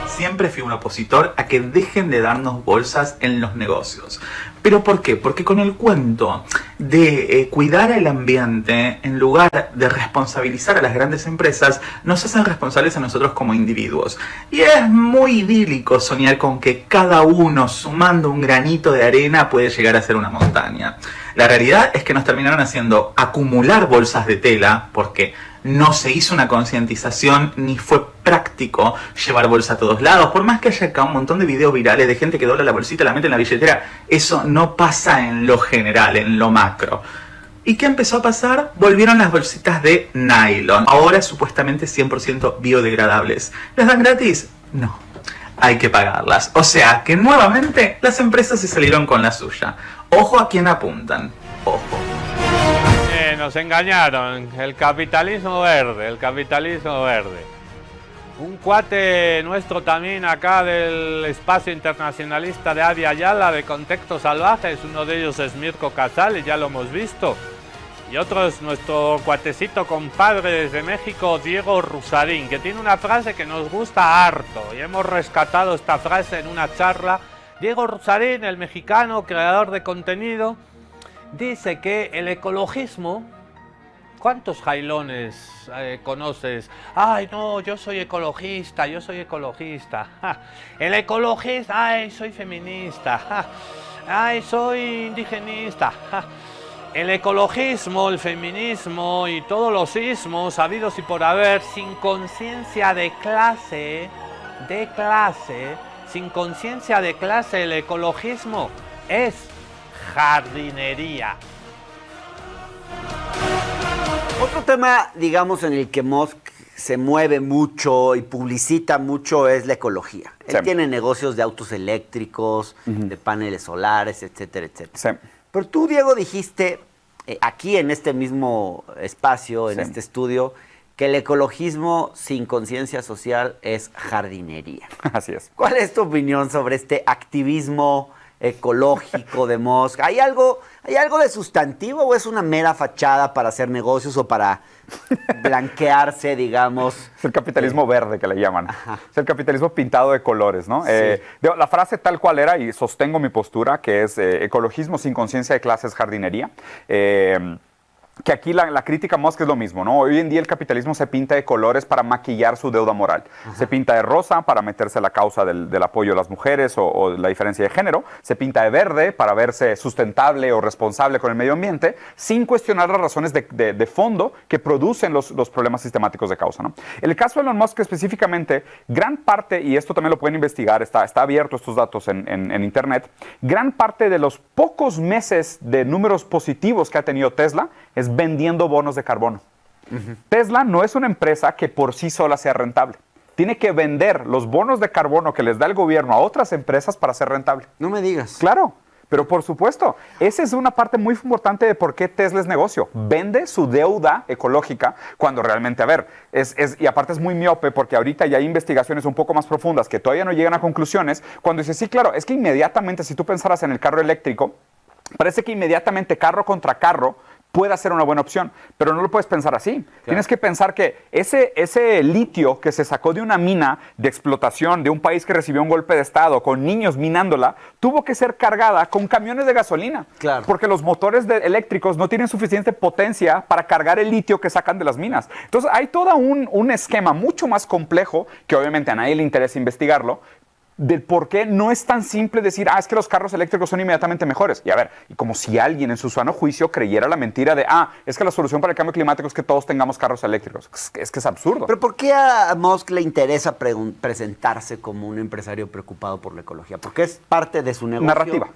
Siempre fui un opositor a que dejen de darnos bolsas en los negocios. ¿Pero por qué? Porque con el cuento de cuidar el ambiente, en lugar de responsabilizar a las grandes empresas, nos hacen responsables a nosotros como individuos. Y es muy idílico soñar con que cada uno, sumando un granito de arena, puede llegar a ser una montaña. La realidad es que nos terminaron haciendo acumular bolsas de tela, porque no se hizo una concientización ni fue práctico llevar bolsa a todos lados. Por más que haya acá un montón de videos virales de gente que dobla la bolsita, la mete en la billetera, eso no pasa en lo general, en lo macro. ¿Y qué empezó a pasar? Volvieron las bolsitas de nylon, ahora supuestamente 100% biodegradables. ¿Las dan gratis? No, hay que pagarlas. O sea que nuevamente las empresas se salieron con la suya. Ojo a quién apuntan, ojo. Nos engañaron, el capitalismo verde. Un cuate nuestro también acá del espacio internacionalista de Adi Ayala, de Contexto Salvajes, uno de ellos es Mirko Casale, ya lo hemos visto. Y otro es nuestro cuatecito compadre desde México, Diego Rusarín, que tiene una frase que nos gusta harto. Y hemos rescatado esta frase en una charla. Diego Rusarín, el mexicano, creador de contenido, dice que el ecologismo... ¿Cuántos jailones conoces? Ay, no, yo soy ecologista. Ja. El ecologista, ay, soy feminista. Ja. Ay, soy indigenista. Ja. El ecologismo, el feminismo y todos los ismos habidos y por haber, sin conciencia de clase, sin conciencia de clase, el ecologismo es jardinería. Otro tema, digamos, en el que Musk se mueve mucho y publicita mucho es la ecología. Él tiene negocios de autos eléctricos, de paneles solares, etcétera, etcétera. Sí. Pero tú, Diego, dijiste aquí en este mismo espacio, en este estudio, que el ecologismo sin conciencia social es jardinería. Así es. ¿Cuál es tu opinión sobre este activismo ecológico de Musk? ¿Hay algo de sustantivo o es una mera fachada para hacer negocios o para blanquearse, digamos? Es el capitalismo verde que le llaman. Ajá. Es el capitalismo pintado de colores, ¿no? Sí. La frase tal cual era, y sostengo mi postura, que es ecologismo sin conciencia de clase es jardinería. que aquí la crítica a Musk es lo mismo, ¿no? Hoy en día el capitalismo se pinta de colores para maquillar su deuda moral. Ajá. Se pinta de rosa para meterse a la causa del apoyo a las mujeres o la diferencia de género. Se pinta de verde para verse sustentable o responsable con el medio ambiente, sin cuestionar las razones de fondo que producen los problemas sistemáticos de causa, ¿no? En el caso de Elon Musk específicamente, gran parte, y esto también lo pueden investigar, está abierto estos datos en Internet, gran parte de los pocos meses de números positivos que ha tenido Tesla es vendiendo bonos de carbono. Tesla no es una empresa que por sí sola sea rentable. Tiene que vender los bonos de carbono que les da el gobierno a otras empresas para ser rentable. No me digas. Claro, pero por supuesto, esa es una parte muy importante de por qué Tesla es negocio. Vende su deuda ecológica cuando realmente, a ver, y aparte es muy miope porque ahorita ya hay investigaciones un poco más profundas que todavía no llegan a conclusiones. Cuando dice, sí, claro, es que inmediatamente, si tú pensaras en el carro eléctrico, parece que inmediatamente carro contra carro puede ser una buena opción, pero no lo puedes pensar así. Claro. Tienes que pensar que ese litio que se sacó de una mina de explotación de un país que recibió un golpe de estado con niños minándola, tuvo que ser cargada con camiones de gasolina. Claro. Porque los motores eléctricos no tienen suficiente potencia para cargar el litio que sacan de las minas. Entonces hay todo un esquema mucho más complejo que obviamente a nadie le interesa investigarlo, del por qué no es tan simple decir, es que los carros eléctricos son inmediatamente mejores. Y a ver, y como si alguien en su sano juicio creyera la mentira de, es que la solución para el cambio climático es que todos tengamos carros eléctricos. Es que es absurdo. Pero ¿por qué a Musk le interesa presentarse como un empresario preocupado por la ecología? Porque es parte de su negocio. Narrativa.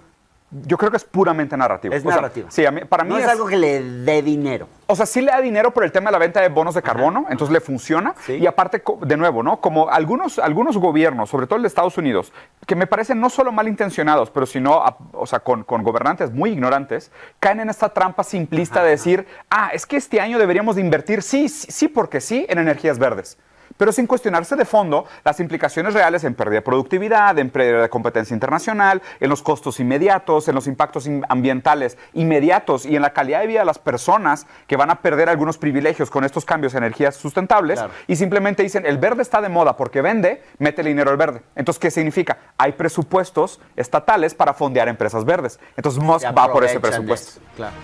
Yo creo que es puramente narrativa. Es narrativa. Sí, para mí no es algo que le dé dinero. O sea, sí le da dinero por el tema de la venta de bonos de carbono, entonces le funciona. Sí. Y aparte, de nuevo, ¿no? Como algunos gobiernos, sobre todo el de Estados Unidos, que me parecen no solo malintencionados, pero sino, o sea, con gobernantes muy ignorantes, caen en esta trampa simplista de decir, es que este año deberíamos de invertir, sí, porque sí, en energías verdes. Pero sin cuestionarse de fondo las implicaciones reales en pérdida de productividad, en pérdida de competencia internacional, en los costos inmediatos, en los impactos ambientales inmediatos y en la calidad de vida de las personas que van a perder algunos privilegios con estos cambios en energías sustentables. Claro. Y simplemente dicen, el verde está de moda porque vende, métele dinero al verde. Entonces, ¿qué significa? Hay presupuestos estatales para fondear empresas verdes. Entonces, Musk va por ese presupuesto. Claro.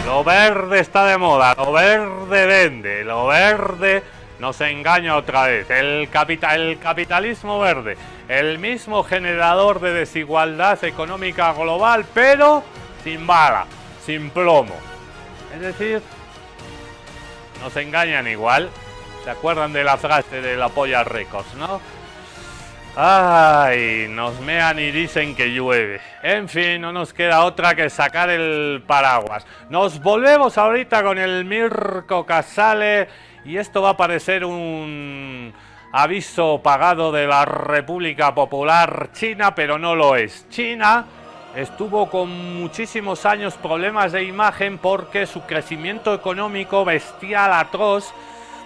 Lo verde está de moda, lo verde vende, lo verde... Nos engaña otra vez. El capitalismo verde, el mismo generador de desigualdad económica global, pero sin bala, sin plomo. Es decir, nos engañan igual. ¿Se acuerdan de la frase de la Polla Records, no? Nos mean y dicen que llueve. En fin, no nos queda otra que sacar el paraguas. Nos volvemos ahorita con el Mirko Casale. Y esto va a parecer un aviso pagado de la República Popular China, pero no lo es. China estuvo con muchísimos años problemas de imagen porque su crecimiento económico bestial, atroz,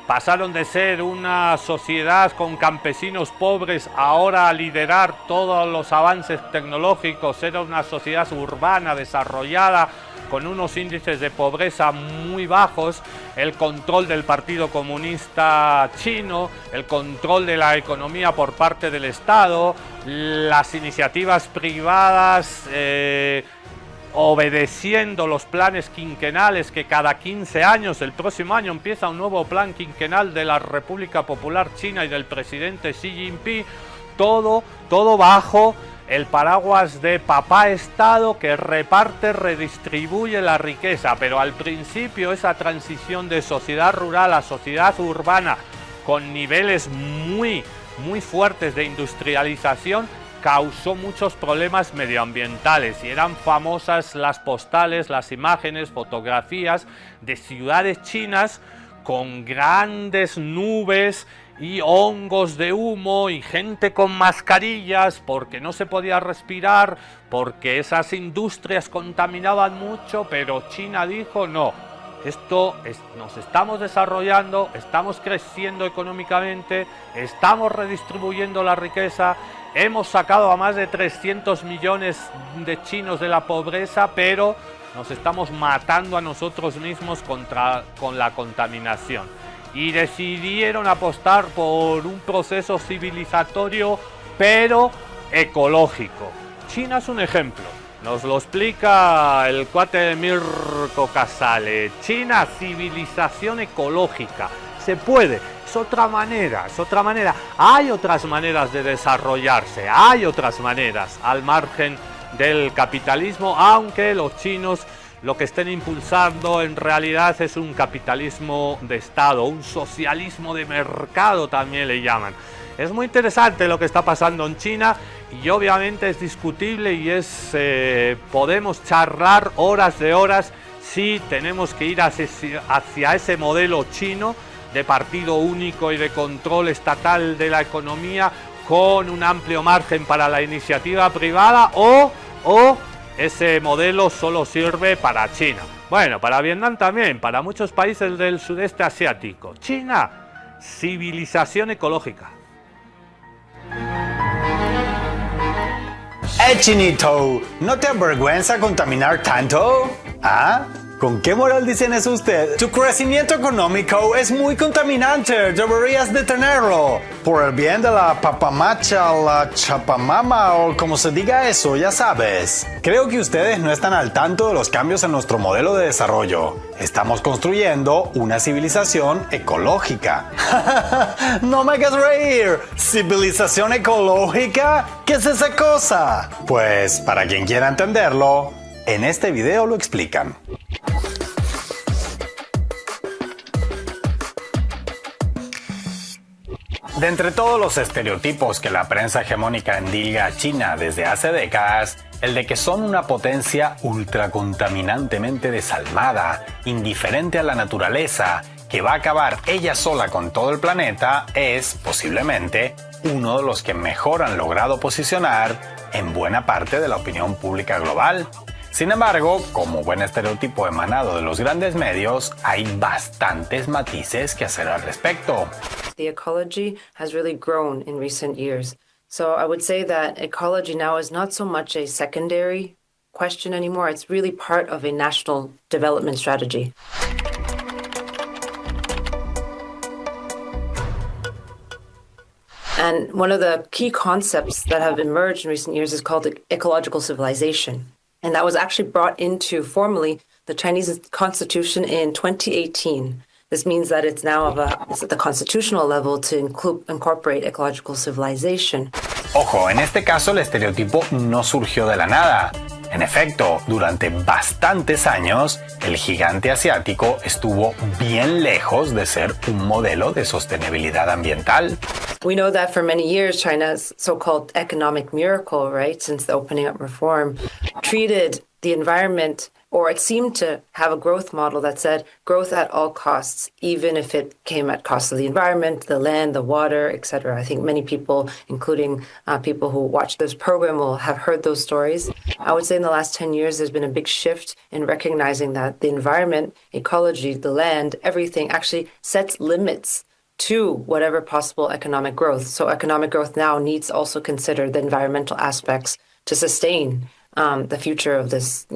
pasaron de ser una sociedad con campesinos pobres ahora a liderar todos los avances tecnológicos, era una sociedad urbana desarrollada con unos índices de pobreza muy bajos, el control del Partido Comunista Chino, el control de la economía por parte del Estado, las iniciativas privadas obedeciendo los planes quinquenales que cada 15 años, el próximo año empieza un nuevo plan quinquenal de la República Popular China y del presidente Xi Jinping, todo bajo el paraguas de papá Estado que reparte, redistribuye la riqueza, pero al principio esa transición de sociedad rural a sociedad urbana con niveles muy fuertes de industrialización causó muchos problemas medioambientales y eran famosas las postales, las imágenes, fotografías de ciudades chinas con grandes nubes y hongos de humo y gente con mascarillas porque no se podía respirar, porque esas industrias contaminaban mucho, pero China dijo no, nos estamos desarrollando, estamos creciendo económicamente, estamos redistribuyendo la riqueza, hemos sacado a más de 300 millones de chinos de la pobreza, pero nos estamos matando a nosotros mismos con la contaminación. Y decidieron apostar por un proceso civilizatorio, pero ecológico. China es un ejemplo. Nos lo explica el cuate de Mirko Casale. China, civilización ecológica. Se puede, es otra manera. Hay otras maneras de desarrollarse, hay otras maneras al margen del capitalismo, aunque los chinos lo que estén impulsando en realidad es un capitalismo de Estado, un socialismo de mercado también le llaman. Es muy interesante lo que está pasando en China y obviamente es discutible y podemos charlar horas de horas si tenemos que ir hacia ese modelo chino de partido único y de control estatal de la economía con un amplio margen para la iniciativa privada o ese modelo solo sirve para China. Bueno, para Vietnam también, para muchos países del sudeste asiático. China, civilización ecológica. Chinito, ¿no te avergüenza contaminar tanto? ¿Ah? ¿Con qué moral dicen eso usted? Tu crecimiento económico es muy contaminante, deberías detenerlo. Por el bien de la papamacha, la chapamama o como se diga eso, ya sabes. Creo que ustedes no están al tanto de los cambios en nuestro modelo de desarrollo. Estamos construyendo una civilización ecológica. No me hagas reír. ¿Civilización ecológica? ¿Qué es esa cosa? Pues, para quien quiera entenderlo, en este video lo explican. De entre todos los estereotipos que la prensa hegemónica endilga a China desde hace décadas, el de que son una potencia ultracontaminantemente desalmada, indiferente a la naturaleza, que va a acabar ella sola con todo el planeta, es, posiblemente, uno de los que mejor han logrado posicionar en buena parte de la opinión pública global. Sin embargo, como buen estereotipo emanado de los grandes medios, hay bastantes matices que hacer al respecto. The ecology has really grown in recent years. So I would say that ecology now is not so much a secondary question anymore. It's really part of a national development strategy. And one of the key concepts that have emerged in recent years is called ecological civilization. And that was actually brought into formally the Chinese Constitution in 2018. This means that it's now it's at the constitutional level to incorporate ecological civilization. Ojo, en este caso el estereotipo no surgió de la nada. En efecto, durante bastantes años, el gigante asiático estuvo bien lejos de ser un modelo de sostenibilidad ambiental. We know that for many years, China's so-called economic miracle, right, since the opening up reform, treated the environment, or it seemed to have a growth model that said growth at all costs, even if it came at cost of the environment, the land, the water, etc. I think many people, including people who watch this program, will have heard those stories. I would say in the last 10 years, there's been a big shift in recognizing that the environment, ecology, the land, everything actually sets limits to whatever possible economic growth. So economic growth now needs to also consider the environmental aspects to sustain the future of this,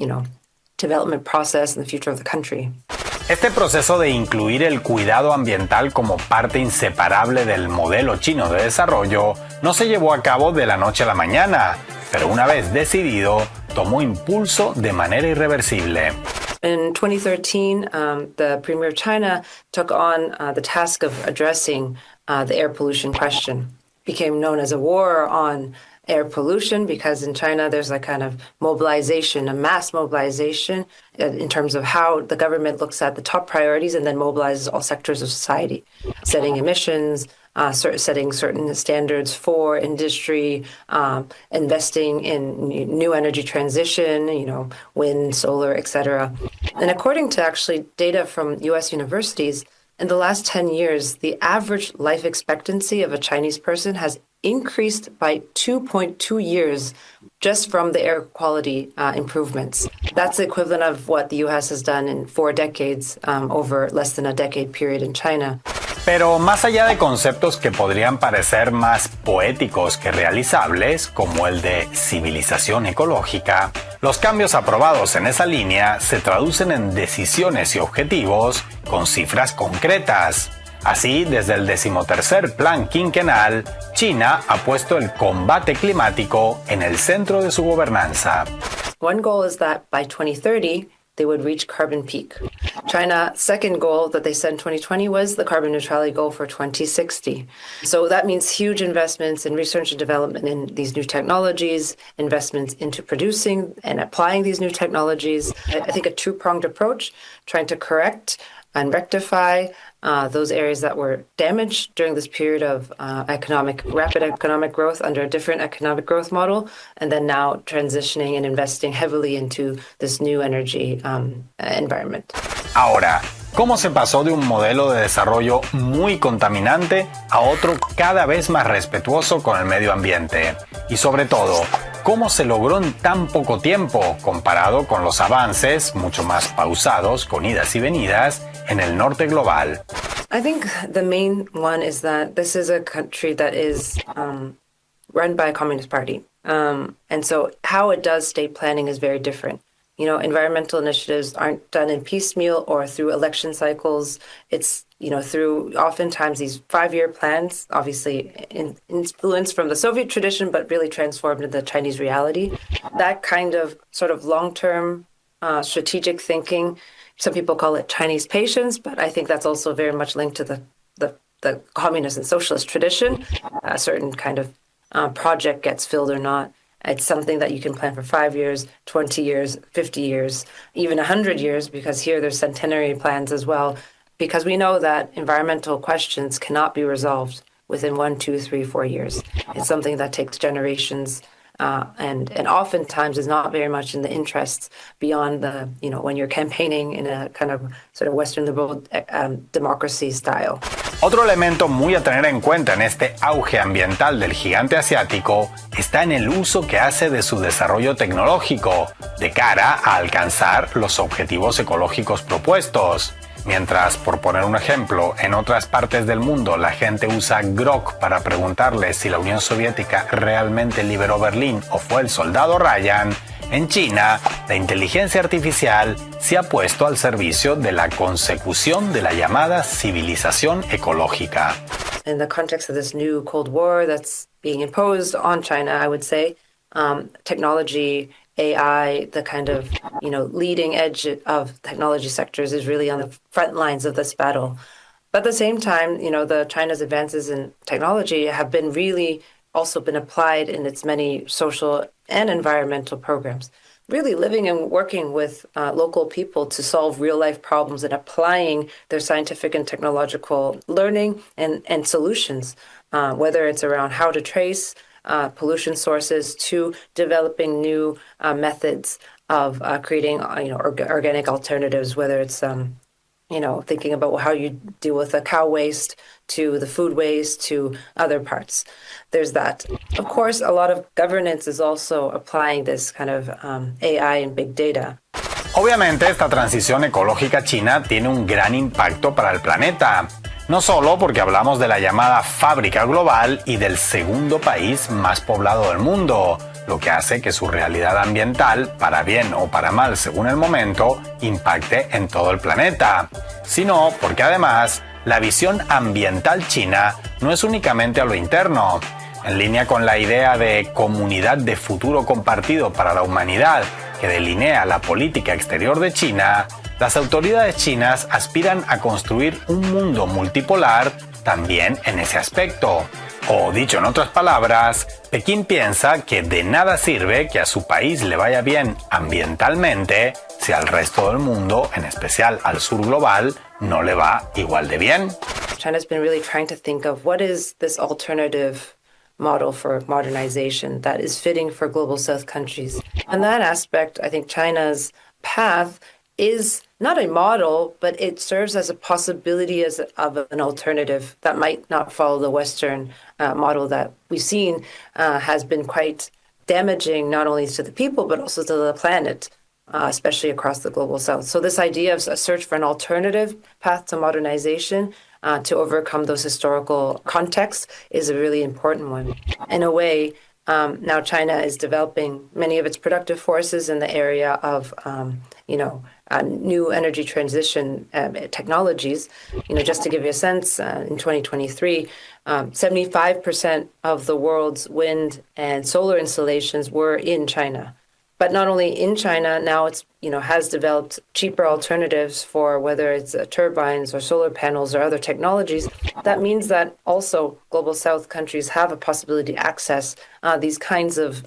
development process and the future of the country. Este proceso de incluir el cuidado ambiental como parte inseparable del modelo chino de desarrollo no se llevó a cabo de la noche a la mañana, pero una vez decidido, tomó impulso de manera irreversible. In 2013, the Premier of China took on the task of addressing the air pollution question. It became known as a war on air pollution because in China there's a kind of mobilization, a mass mobilization in terms of how the government looks at the top priorities and then mobilizes all sectors of society, setting emissions, setting certain standards for industry, investing in new energy transition, wind, solar, etc. And according to actually data from US universities, in the last 10 years, the average life expectancy of a Chinese person has increased by 2.2 years just from the air quality improvements. That's the equivalent of what the US has done in 4 decades over less than a decade period in China. Pero más allá de conceptos que podrían parecer más poéticos que realizables, como el de civilización ecológica, los cambios aprobados en esa línea se traducen en decisiones y objetivos con cifras concretas. Así, desde el 13º Plan Quinquenal, China ha puesto el combate climático en el centro de su gobernanza. One goal is that by 2030, they would reach carbon peak. China's second goal that they set in 2020 was the carbon neutrality goal for 2060. So that means huge investments in research and development in these new technologies, investments into producing and applying these new technologies. I think a two-pronged approach, trying to correct and rectify those areas that were damaged during this period of rapid economic growth under a different economic growth model, and then now transitioning and investing heavily into this new energy environment. Ahora, ¿cómo se pasó de un modelo de desarrollo muy contaminante a otro cada vez más respetuoso con el medio ambiente? Y sobre todo, ¿cómo se logró en tan poco tiempo comparado con los avances mucho más pausados, con idas y venidas, en el norte global? I think the main one is that this is a country that is run by a communist party. And so how it does state planning is very different. You know, environmental initiatives aren't done in piecemeal or through election cycles. It's, you know, through oftentimes these 5-year plans, obviously influenced from the Soviet tradition, but really transformed into the Chinese reality. That kind of sort of long-term strategic thinking, some people call it Chinese patience, but I think that's also very much linked to the communist and socialist tradition. A certain kind of project gets filled or not. It's something that you can plan for 5 years, 20 years, 50 years, even 100 years, because here there's centenary plans as well, because we know that environmental questions cannot be resolved within 1, 2, 3, 4 years. It's something that takes generations and oftentimes is not very much in the interests beyond the, you know, when you're campaigning in a kind of sort of Western liberal democracy style. Otro elemento muy a tener en cuenta en este auge ambiental del gigante asiático está en el uso que hace de su desarrollo tecnológico de cara a alcanzar los objetivos ecológicos propuestos. Mientras, por poner un ejemplo, en otras partes del mundo la gente usa Grok para preguntarle si la Unión Soviética realmente liberó Berlín o fue el soldado Ryan, en China, la inteligencia artificial se ha puesto al servicio de la consecución de la llamada civilización ecológica. In the context of this new Cold War that's being imposed on China, I would say, technology, AI, the kind of, you know, leading edge of technology sectors is really on the front lines of this battle. But at the same time, you know, China's advances in technology have been really also been applied in its many social and environmental programs. Really living and working with local people to solve real life problems and applying their scientific and technological learning and solutions, whether it's around how to trace pollution sources to developing new methods of creating, you know, organic alternatives, whether it's, you know, thinking about how you deal with the cow waste to the food waste to other parts. There's that. Of course, a lot of governance is also applying this kind of AI and big data. Obviamente, esta transición ecológica china tiene un gran impacto para el planeta. No solo porque hablamos de la llamada fábrica global y del segundo país más poblado del mundo, lo que hace que su realidad ambiental, para bien o para mal según el momento, impacte en todo el planeta, sino porque además la visión ambiental china no es únicamente a lo interno. En línea con la idea de comunidad de futuro compartido para la humanidad que delinea la política exterior de China, las autoridades chinas aspiran a construir un mundo multipolar también en ese aspecto. O dicho en otras palabras, Pekín piensa que de nada sirve que a su país le vaya bien ambientalmente si al resto del mundo, en especial al sur global, no le va igual de bien. China's been really trying to think of what is this alternative model for modernization that is fitting for global south countries. And that aspect, I think China's path is not a model, but it serves as a possibility of an alternative that might not follow the Western model that we've seen has been quite damaging not only to the people, but also to the planet, especially across the global south. So this idea of a search for an alternative path to modernization to overcome those historical contexts is a really important one. In a way, now China is developing many of its productive forces in the area of, new energy transition technologies. You know, just to give you a sense, in 2023, 75% of the world's wind and solar installations were in China. But not only in China, now it's, has developed cheaper alternatives for whether it's turbines or solar panels or other technologies. That means that also Global South countries have a possibility to access these kinds of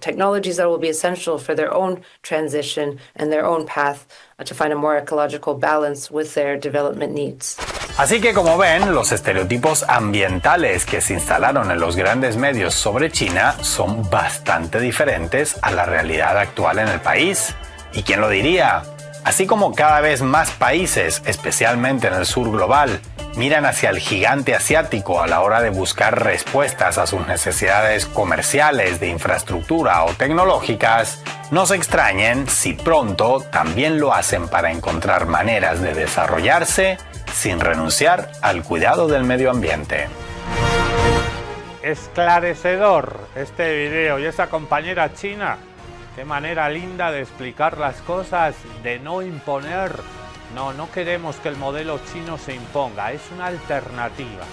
technologies that will be essential for their own transition and their own path to find a more ecological balance with their development needs. Así que como ven, los estereotipos ambientales que se instalaron en los grandes medios sobre China son bastante diferentes a la realidad actual en el país. ¿Y quién lo diría? Así como cada vez más países, especialmente en el sur global, miran hacia el gigante asiático a la hora de buscar respuestas a sus necesidades comerciales, de infraestructura o tecnológicas, no se extrañen si pronto también lo hacen para encontrar maneras de desarrollarse sin renunciar al cuidado del medio ambiente. Esclarecedor este video y esa compañera china. Qué manera linda de explicar las cosas, de no imponer. No queremos que el modelo chino se imponga, es una alternativa.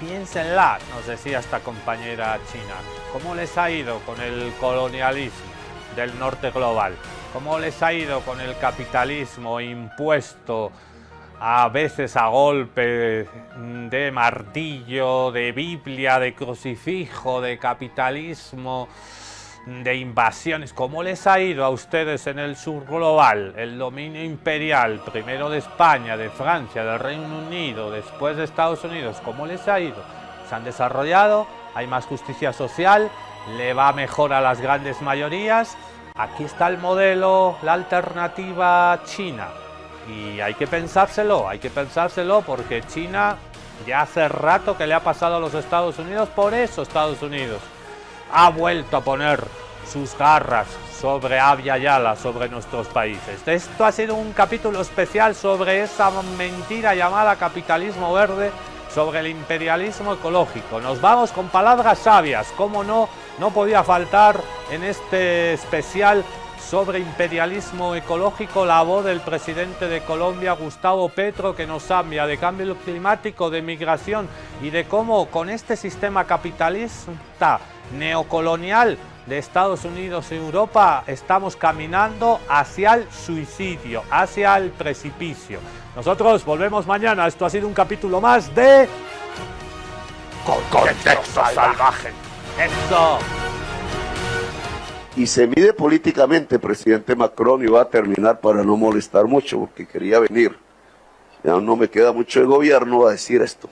Piénsenla, nos decía esta compañera china. ¿Cómo les ha ido con el colonialismo del norte global? ¿Cómo les ha ido con el capitalismo impuesto a veces a golpe de martillo, de Biblia, de crucifijo, de capitalismo, de invasiones? ¿Cómo les ha ido a ustedes en el sur global? El dominio imperial, primero de España, de Francia, del Reino Unido, después de Estados Unidos. ¿Cómo les ha ido? ¿Se han desarrollado? ¿Hay más justicia social? ¿Le va mejor a las grandes mayorías? Aquí está el modelo, la alternativa china. Y hay que pensárselo porque China ya hace rato que le ha pasado a los Estados Unidos. Por eso Estados Unidos ha vuelto a poner sus garras sobre Abya Yala, sobre nuestros países. Esto ha sido un capítulo especial sobre esa mentira llamada capitalismo verde, sobre el imperialismo ecológico. Nos vamos con palabras sabias, como no podía faltar en este especial sobre imperialismo ecológico la voz del presidente de Colombia, Gustavo Petro, que nos habla de cambio climático, de migración y de cómo con este sistema capitalista neocolonial de Estados Unidos y Europa estamos caminando hacia el suicidio, hacia el precipicio. Nosotros volvemos mañana. Esto ha sido un capítulo más de Contexto Salvaje. ¡Eso! Y se mide políticamente, presidente Macron, y va a terminar para no molestar mucho, porque quería venir. Ya no me queda mucho de gobierno a decir esto.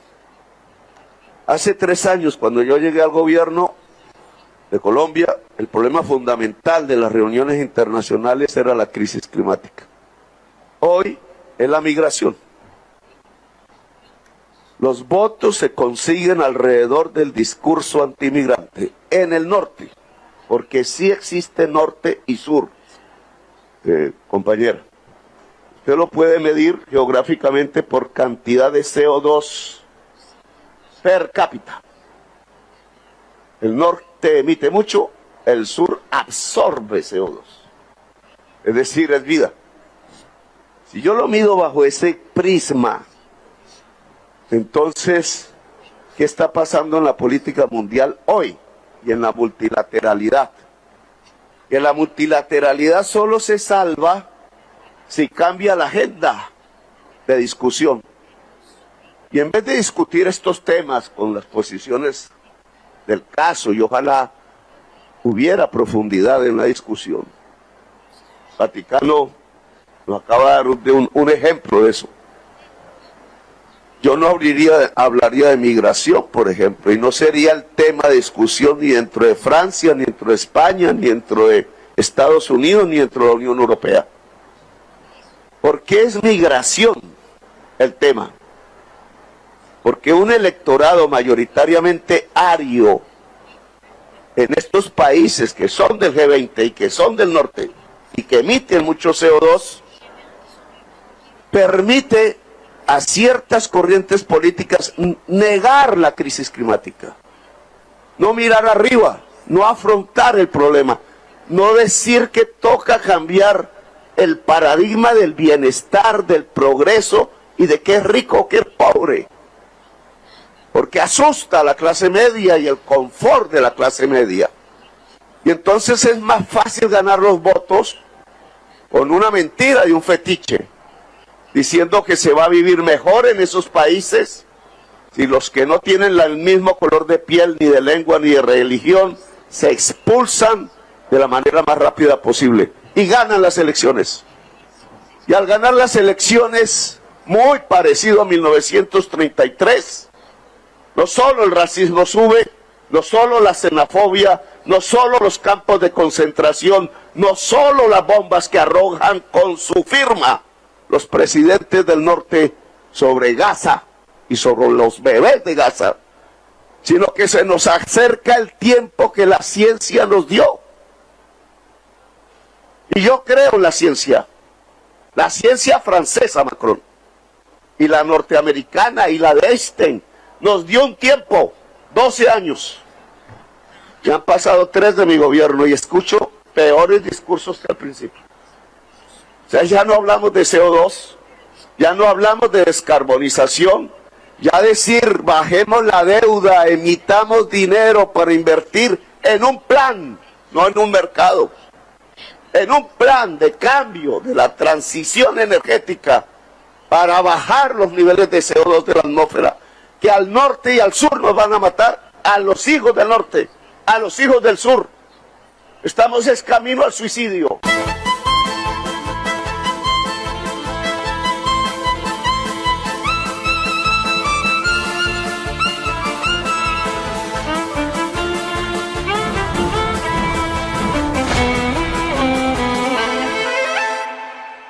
Hace 3 años, cuando yo llegué al gobierno de Colombia, el problema fundamental de las reuniones internacionales era la crisis climática. Hoy es la migración. Los votos se consiguen alrededor del discurso antimigrante en el norte. Porque sí existe norte y sur, compañera. Usted lo puede medir geográficamente por cantidad de CO2 per cápita. El norte emite mucho, el sur absorbe CO2. Es decir, es vida. Si yo lo mido bajo ese prisma, entonces, ¿qué está pasando en la política mundial hoy? Y en la multilateralidad. Que la multilateralidad solo se salva si cambia la agenda de discusión. Y en vez de discutir estos temas con las posiciones del caso, y ojalá hubiera profundidad en la discusión, Vaticano nos acaba de dar un ejemplo de eso. Yo no hablaría de migración, por ejemplo, y no sería el tema de discusión ni dentro de Francia, ni dentro de España, ni dentro de Estados Unidos, ni dentro de la Unión Europea. ¿Por qué es migración el tema? Porque un electorado mayoritariamente ario en estos países que son del G20 y que son del norte y que emiten mucho CO2, permite a ciertas corrientes políticas negar la crisis climática, no mirar arriba, no afrontar el problema, no decir que toca cambiar el paradigma del bienestar, del progreso y de qué es rico o qué es pobre, porque asusta a la clase media y el confort de la clase media. Y entonces es más fácil ganar los votos con una mentira y un fetiche, diciendo que se va a vivir mejor en esos países si los que no tienen el mismo color de piel, ni de lengua, ni de religión, se expulsan de la manera más rápida posible y ganan las elecciones. Y al ganar las elecciones, muy parecido a 1933, no solo el racismo sube, no solo la xenofobia, no solo los campos de concentración, no solo las bombas que arrojan con su firma los presidentes del norte sobre Gaza y sobre los bebés de Gaza, sino que se nos acerca el tiempo que la ciencia nos dio. Y yo creo en la ciencia francesa, Macron, y la norteamericana y la de Einstein, nos dio un tiempo, 12 años. Ya han pasado 3 de mi gobierno y escucho peores discursos que al principio. O sea, ya no hablamos de CO2, ya no hablamos de descarbonización, ya decir, bajemos la deuda, emitamos dinero para invertir en un plan, no en un mercado, en un plan de cambio de la transición energética para bajar los niveles de CO2 de la atmósfera, que al norte y al sur nos van a matar, a los hijos del norte, a los hijos del sur. Estamos en camino al suicidio.